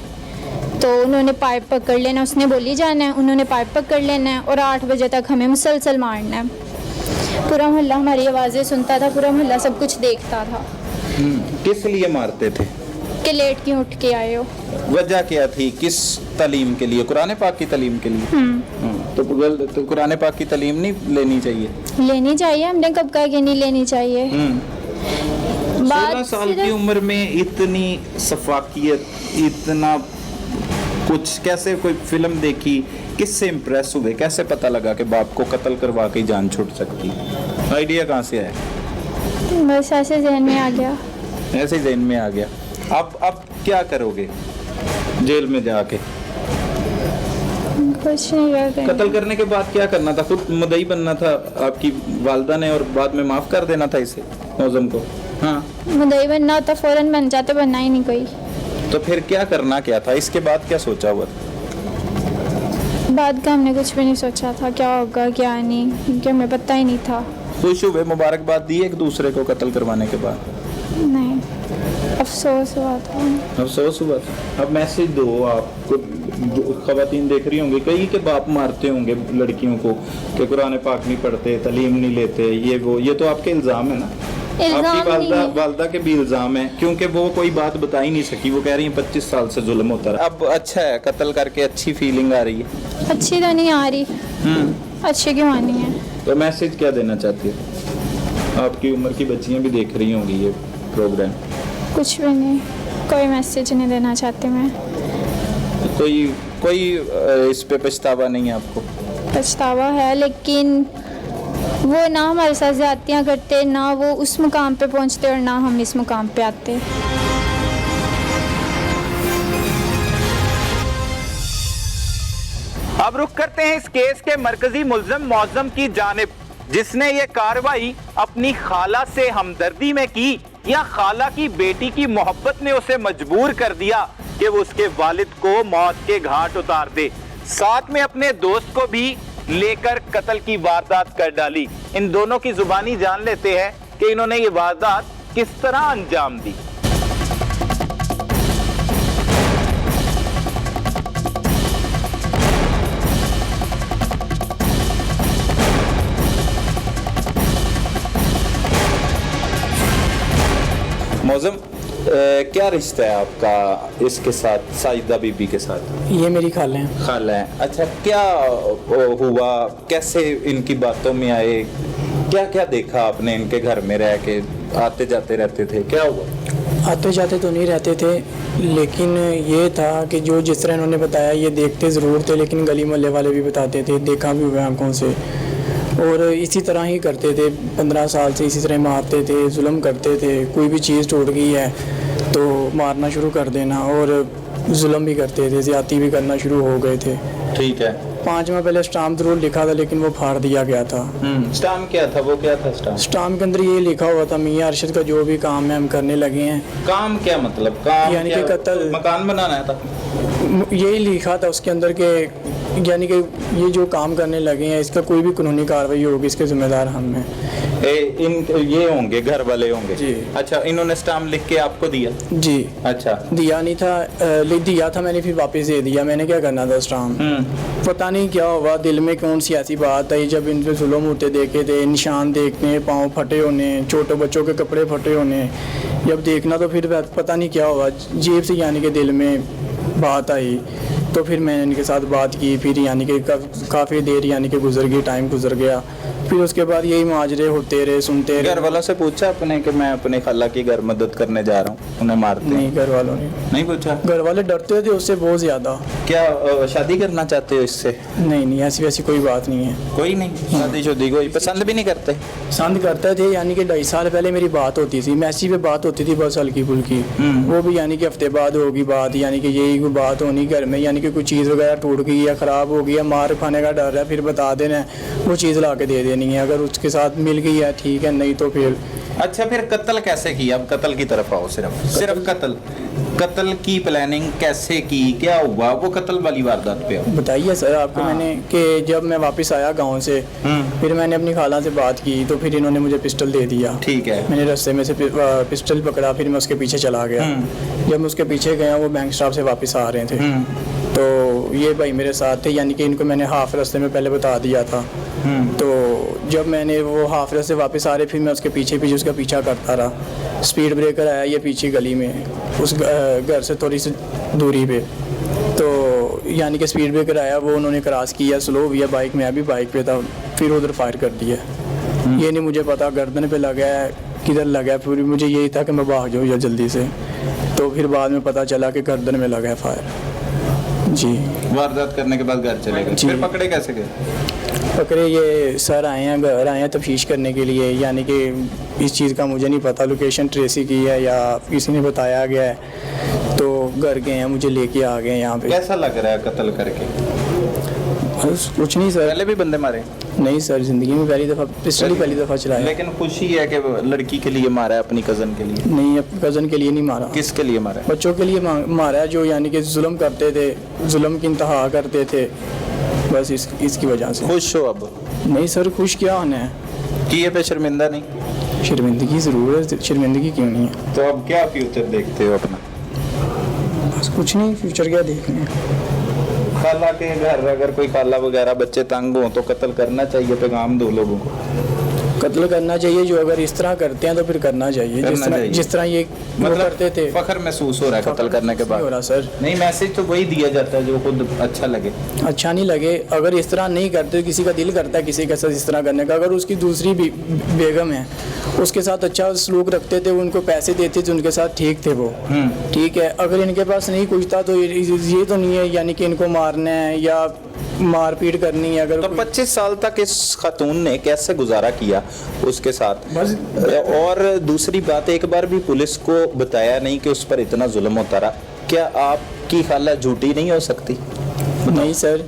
तो उन्होंने पाइप पकड़ लेना, उसने बोली जाना है, उन्होंने पाइप पकड़ लेना है और 8 बजे तक हमें मुसलसल मारना है। पूरा मोहल्ला हमारी आवाज़ें सुनता था, पूरा मोहल्ला सब कुछ देखता था। किस लिए मारते थे? कि लेट क्यों उठ के आए हो? वजह क्या थी? किस तालीम के लिए? कुरान पाक की तालीम के लिए? तो कुरान पाक की तालीम नहीं लेनी चाहिए? लेनी चाहिए, हमने कब कहा कि नहीं लेनी चाहिए। 16 साल की उम्र में इतनी सफाकियत, इतना कुछ, कैसे कोई फिल्म देखी, किससे इम्प्रेस हुए, कैसे पता लगा कि बाप को कत्ल करवा के जान छूट सकती? आइडिया कहाँ से आया? बस ऐसे जहन में आ गया। ऐसे जहन में आ गया। अब क्या करोगे जेल में जाके? कुछ नहीं कर कत्ल करने के बाद क्या करना था? खुद मुद्दई बनना था आपकी वालदा ने और बाद में माफ कर देना था इसे, मौजम को? हाँ, मुद्दई बनना होता फौरन बन जाते, बनना ही नहीं कोई। तो फिर क्या करना क्या था? इसके बाद क्या सोचा हुआ? बाद का हमने कुछ भी नहीं सोचा था, क्या होगा क्या नहीं, क्योंकि हमें पता ही नहीं था। खुश हुए, मुबारकबाद दी एक दूसरे को कत्ल करवाने के बाद? नहीं, अफसोस हुआ था। अफसोस हुआ था। अब मैसेज दो, आपको खवातीन देख रही होंगी, कई के बाप मारते होंगे लड़कियों को कि कुरान पाक नहीं पढ़ते, तालीम नहीं लेते, ये वो, ये तो आपके इल्ज़ाम है ना? आपकी वालदा के भी इल्ज़ाम है, क्योंकि वो कोई बात बता ही नहीं सकी। वो कह रही है 25 साल से जुल्म होता रहा। अब अच्छा है, कत्ल करके अच्छी फीलिंग आ रही है? अच्छी तो नहीं आ रही। अच्छी क्यों आनी है? तो मैसेज क्या देना चाहती है? आपकी उम्र की बच्चियां भी देख रही होंगी ये प्रोग्राम। कुछ भी नहीं, कोई मैसेज नहीं देना चाहती मैं। कोई इस पे पछतावा नहीं है आपको? पछतावा है, लेकिन वो ना हमारे साथ ज़्यादतियाँ करते, ना वो उस मुकाम पे पहुंचते और ना हम इस मुकाम पे आते। अब रुख करते हैं इस केस के मरकजी मुल्ज़िम मौज़म की जानिब, जिसने ये कार्रवाई अपनी खाला से हमदर्दी में की या खाला की बेटी की मोहब्बत ने उसे मजबूर कर दिया कि वो उसके वालिद को मौत के घाट उतार दे, साथ में अपने दोस्त को भी लेकर कत्ल की वारदात कर डाली। इन दोनों की जुबानी जान लेते हैं कि इन्होंने ये वारदात किस तरह अंजाम दी। मौज़म, क्या रिश्ता है आपका इसके साथ, साइदा बीबी के साथ? ये मेरी खाला हैं। खाला है। अच्छा, क्या हुआ, कैसे इनकी बातों में आए, क्या क्या देखा आपने इनके घर में रह के? आते जाते रहते थे, क्या हुआ? आते जाते तो नहीं रहते थे, लेकिन ये था कि जो जिस तरह इन्होंने बताया ये देखते ज़रूर थे, लेकिन गली मोहल्ले वाले भी बताते थे, देखा भी हुआ आंखों से, और इसी तरह ही करते थे। 15 साल से इसी तरह मारते थे, जुल्म करते थे। कोई भी चीज़ टूट गई है तो मारना शुरू कर देना, और जुल्म भी करते थे, ज़्यादती भी करना शुरू हो गए थे। ठीक है। 5 में पहले स्टाम्प जरूर लिखा था, लेकिन वो फाड़ दिया गया था। स्टाम्प क्या था, वो क्या था स्टाम्प? स्टाम्प के अंदर ये लिखा हुआ था, मियां अरशद का जो भी काम है हम करने लगे हैं। काम क्या मतलब? काम यानी कि कत्ल, मकान बनाना था, यही लिखा था उसके अंदर के, यानी कि ये जो काम करने लगे हैं इसका कोई भी कानूनी कार्रवाई होगी, इसके जिम्मेदार हम हैं। ये होंगे, घर वाले होंगे जी। अच्छा, इन्होंने स्टाम्प लिख के आपको दिया? जी। अच्छा। दिया नहीं था, लिख दिया था मैंने, फिर वापस दे दिया। मैंने क्या करना था स्टाम्प? पता नहीं क्या हुआ, दिल में कौन सी ऐसी बात आई, जब इन पे जुल्म होते देखे थे, निशान देखने, पाँव फटे होने, छोटे बच्चों के कपड़े फटे होने, जब देखना तो फिर पता नहीं क्या हुआ, जेब से यानी कि दिल में बात आई, तो फिर मैंने इनके साथ बात की। फिर यानी कि काफ़ी देर यानी कि गुजर गई, टाइम गुजर गया। फिर उसके बाद यही माजरे होते रहे, सुनते रहे। घर वालों से पूछा अपने कि मैं अपने खाला की घर मदद करने जा रहा हूँ, उन्हें मारते नहीं, घर वालों ने नहीं पूछा? घर वाले डरते थे उससे बहुत ज़्यादा। क्या शादी करना चाहते हो इससे? नहीं, ऐसी वैसी कोई बात नहीं है। कोई नहीं, शादी शुदी कोई पसंद भी नहीं करते? पसंद करते थे, यानी कि 2.5 साल पहले मेरी बात होती थी, मैसेज पे बात होती थी बस हल्की फुल्की, वो भी यानी कि हफ्ते बाद होगी बात, यानी कि यही कोई बात होनी घर में, यानी कि कोई चीज़ वगैरह टूट गई या ख़राब हो गई या मार खाने का डर है, फिर बता देना है, वो चीज़ ला के दे देनी है। अगर उसके साथ मिल गई है ठीक है, नहीं तो फिर। अच्छा, फिर कत्ल कैसे किया? अब कत्ल की तरफ आओ। सिर्फ कत्ल की प्लानिंग कैसे की, क्या हुआ? वो कत्ल वाली वारदात पे आओ। बताइए सर आपको। हाँ। मैंने कि जब मैं वापस आया गांव से, फिर मैंने अपनी खाला से बात की, तो फिर इन्होंने मुझे पिस्टल दे दिया। ठीक है। मैंने रास्ते में से पिस्टल पकड़ा, फिर मैं उसके पीछे चला गया। जब मैं उसके पीछे गया, वो बैंक स्टाफ से वापस आ रहे थे, तो ये भाई मेरे साथ थे, यानी कि इनको मैंने हाफ रास्ते में पहले बता दिया था। तो जब मैंने वो हाफ रास्ते वापस आ रहे, फिर मैं उसके पीछे उसका पीछा करता रहा। स्पीड ब्रेकर आया ये पीछे गली में, उस घर से थोड़ी सी दूरी पे, तो यानी कि स्पीड ब्रेकर आया, वो उन्होंने क्रॉस किया, स्लो हुआ बाइक, मैं भी बाइक पे था, फिर उधर फायर कर दिया। ये नहीं मुझे पता गर्दन पे लगा है किधर लगा है, फिर मुझे यही था कि मैं भाग जाऊँ या जल्दी से, तो फिर बाद में पता चला कि गर्दन में लगा है फायर। जी। वारदात करने के बाद घर चले गए, फिर पकड़े कैसे गए? पकड़े ये सर आए हैं, घर आए हैं तफ्तीश करने के लिए, यानी कि इस चीज़ का मुझे नहीं पता, लोकेशन ट्रेसी की है या किसी ने बताया गया है, तो घर गए हैं, मुझे लेके आ गए यहाँ पे। कैसा लग रहा है कत्ल करके? बस कुछ नहीं सर। पहले भी बंदे मारे? नहीं सर, ज़िंदगी में पहली दफ़ा पिस्टल ही पहली दफ़ा चलाया। लेकिन खुशी है कि लड़की के लिए मारा है, अपनी कज़न के लिए? नहीं, अपनी कज़न के लिए नहीं मारा। किसके लिए मारा है? बच्चों के लिए मारा है, जो यानी कि जुल्म करते थे, जुल्म की इंतहा करते थे, बस इसकी वजह से। खुश हो अब? नहीं सर, खुश क्या होना है, किए पे शर्मिंदा नहीं? शर्मिंदगी ज़रूर है, शर्मिंदगी क्यों नहीं है। तो अब क्या फ्यूचर देखते हो अपना? बस कुछ नहीं, फ्यूचर क्या देखना है। खाला के घर अगर कोई खाला वगैरह बच्चे तंग हो तो कत्ल करना चाहिए, पैगाम दो लोगों को। कत्ल करना चाहिए, जो अगर इस तरह करते हैं तो फिर करना चाहिए, जिस तरह ये मतलब करते थे। फखर महसूस हो रहा है कत्ल करने के बाद? हो रहा सर। नहीं, मैसेज तो वही दिया जाता है जो खुद अच्छा लगे। अच्छा नहीं लगे, अगर इस तरह नहीं करते, किसी का दिल करता है किसी के साथ इस तरह करने का, अगर उसकी दूसरी बेगम है उसके साथ अच्छा सलूक रखते थे, उनको पैसे देते थे, उनके साथ ठीक थे वो, ठीक है। अगर इनके पास नहीं कुछ था तो ये तो नहीं है यानी कि इनको मारना है या मारपीट करनी है। अगर तो 25 साल तक इस खातून ने कैसे गुजारा किया उसके साथ? बस। और दूसरी बात, एक बार भी पुलिस को बताया नहीं कि उस पर इतना जुल्म होता रहा। क्या आपकी खाला झूठी नहीं हो सकती? नहीं सर,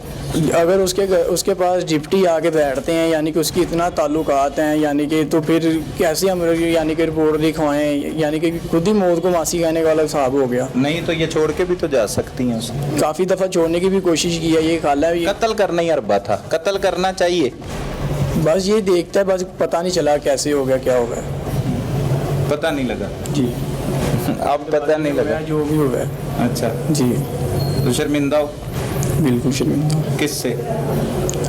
अगर उसके पास डिप्टी आके बैठते हैं, यानी कि उसकी इतना ताल्लुकात हैं, यानी कि तो फिर कैसे हम यानी कि रिपोर्ट लिखवाएं, यानी कि खुद ही मौत को मासी कहने वाला हिसाब हो गया। नहीं तो ये छोड़ के भी तो जा सकती हैं उसे। काफ़ी दफ़ा छोड़ने की भी कोशिश की है, ये खाला है। कत्ल करना ही अरबा था, कत्ल करना चाहिए। बस ये देखता है, बस पता नहीं चला कैसे हो गया, क्या हो गया, पता नहीं लगा जी। अब पता नहीं लगा जो भी हो गया। अच्छा जी। तो शर्मिंदा हो? बिल्कुल शर्मिंदा। किससे?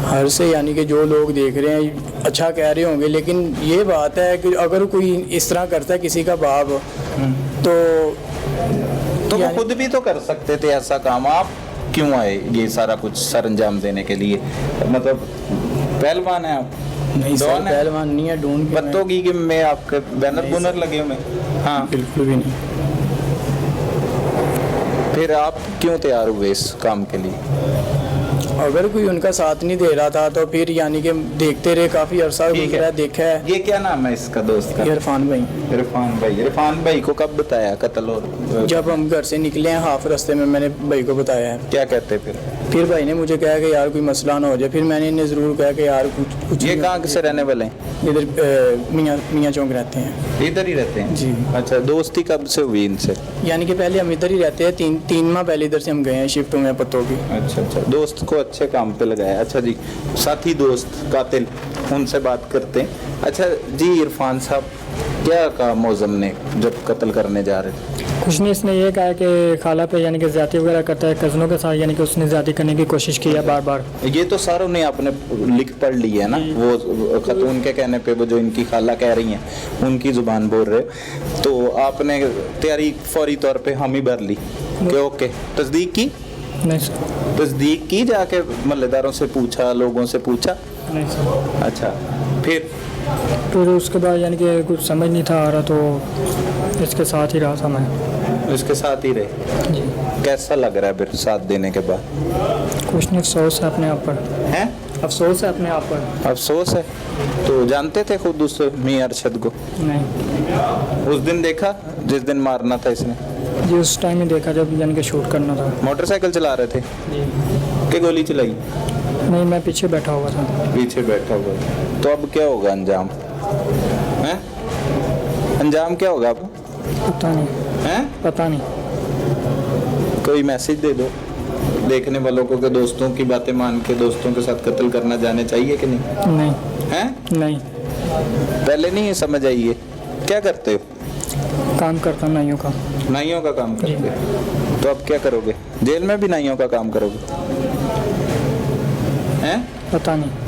हर से, यानी कि जो लोग देख रहे हैं अच्छा कह रहे होंगे, लेकिन ये बात है कि अगर कोई इस तरह करता है किसी का बाप, तो वो खुद भी तो कर सकते थे ऐसा काम, आप क्यों आए ये सारा कुछ सर अंजाम देने के लिए? मतलब पहलवान है आप? नहीं सर, पहलवान नहीं है, ढूंढ बत्तों की में आपके बैनर बुनर लगे हुए? हाँ, बिल्कुल भी नहीं। फिर आप क्यों तैयार हुए इस काम के लिए? अगर कोई उनका साथ नहीं दे रहा था तो फिर यानी कि देखते रहे, काफ़ी अरसा ठीक गुजरा, है। देखा है। ये क्या नाम है इसका दोस्त का? इरफान भाई। इरफान भाई को कब बताया कत्ल हो? जब हम घर से निकले हैं हाफ रास्ते में मैंने भाई को बताया है। क्या कहते फिर भाई ने मुझे कहा कि यार कोई मसला ना हो जाए। फिर मैंने इन्हें ज़रूर कहा कि यार कुछ ये कहाँ से रहने वाले हैं? इधर मियाँ चौक रहते हैं। इधर ही रहते हैं जी। अच्छा, दोस्ती कब से हुई इनसे? यानी कि पहले हम इधर ही रहते हैं, तीन माह पहले इधर से हम गए हैं, शिफ्ट हुए हैं पत्तों की। अच्छा, दोस्त को अच्छे काम पे लगाया। अच्छा जी, साथी दोस्त कातिल, उनसे बात करते हैं। अच्छा जी इरफान साहब, क्या कहा मौजम ने जब कत्ल करने जा रहे थे? कुछ नहीं, इसने ये कहा कि खाला पे यानी कि ज़्यादती वगैरह करता है कज़नों के साथ, यानी कि उसने ज़्यादती करने की कोशिश की है बार बार। ये तो सारों ने आपने लिख पढ़ ली है ना, वो खतून के कहने पे वो जो इनकी खाला कह रही हैं उनकी ज़ुबान बोल रहे, तो आपने तैयारी फौरी तौर पे हम ही भर ली कि ओके, तस्दीक की? नहीं सर। तस्दीक की, जाके महल्लेदारों से पूछा, लोगों से पूछा? नहीं सर। अच्छा, फिर उसके बाद यानी कि कुछ समझ नहीं था आ रहा, तो इसके साथ ही रहा था मैं। उसके साथ ही रहे? जी। कैसा लग रहा है फिर साथ देने के बाद? कुछ नहीं, अफसोस है अपने आप पर। हैं? अफसोस है अपने आप पर। अफसोस है? तो जानते थे खुद उस मियां अरशद को? नहीं उस दिन देखा जिस दिन मारना था इसने? जी, उस टाइम ही देखा जब यानी कि शूट करना था। मोटरसाइकिल चला रहे थे जी। कि गोली चलाई? नहीं, मैं पीछे बैठा हुआ था। पीछे बैठा हुआ था। तो अब क्या होगा अंजाम? हैं? अंजाम क्या होगा अब? पता नहीं। हैं? पता नहीं। कोई मैसेज दे दो देखने वालों को कि दोस्तों की बातें मान के दोस्तों के साथ कत्ल करना जाने चाहिए कि नहीं? नहीं। हैं? नहीं। पहले नहीं ये समझ आई है? क्या करते हो? काम करता हूँ नाइयों का। नाइयों का काम करते हो? तो अब क्या करोगे? जेल में भी नाइयों का काम करोगे? हैं? पता नहीं।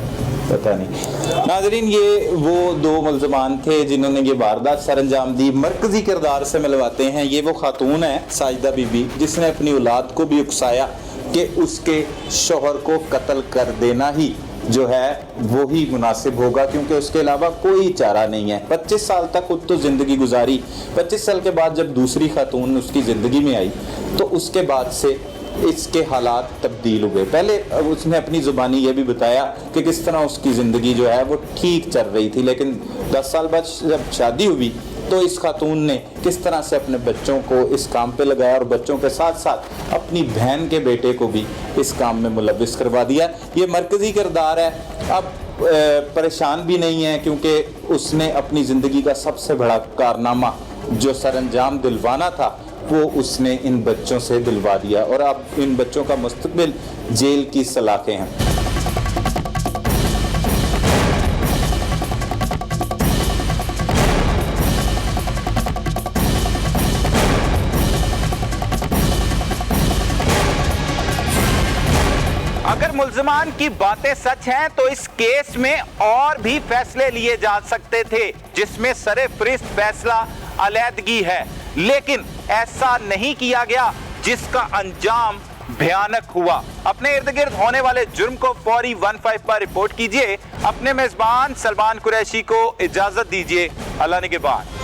पता नहीं। नाजरीन, ये वो दो मुल्ज़मान थे जिन्होंने ये वारदात सरअंजाम दी। मरकजी किरदार से मिलवाते हैं। ये वो खातून है साजिदा बीबी जिसने अपनी औलाद को भी उकसाया कि उसके शोहर को कत्ल कर देना ही जो है वो ही मुनासिब होगा, क्योंकि उसके अलावा कोई चारा नहीं है। 25 साल तक खुद तो ज़िंदगी गुजारी, 25 साल के बाद जब दूसरी खातून उसकी ज़िंदगी में आई तो उसके बाद से इसके हालात तब्दील हुए। पहले उसने अपनी ज़ुबानी ये भी बताया कि किस तरह उसकी ज़िंदगी जो है वो ठीक चल रही थी, लेकिन 10 साल बाद जब शादी हुई तो इस खातून ने किस तरह से अपने बच्चों को इस काम पे लगाया और बच्चों के साथ साथ अपनी बहन के बेटे को भी इस काम में मुलव्विस करवा दिया। ये मरकज़ी किरदार है। अब परेशान भी नहीं है क्योंकि उसने अपनी ज़िंदगी का सबसे बड़ा कारनामा जो सरअंजाम दिलवाना था वो उसने इन बच्चों से दिलवा दिया और अब इन बच्चों का मुस्तकबिल जेल की सलाखें हैं। अगर मुल्ज़मान की बातें सच हैं तो इस केस में और भी फैसले लिए जा सकते थे जिसमें सरे-फ़रिश्त फैसला अलैदगी है, लेकिन ऐसा नहीं किया गया जिसका अंजाम भयानक हुआ। अपने इर्द गिर्द होने वाले जुर्म को फौरी 15 पर रिपोर्ट कीजिए। अपने मेजबान सलमान कुरैशी को इजाजत दीजिए। अल्लाह निगहबान।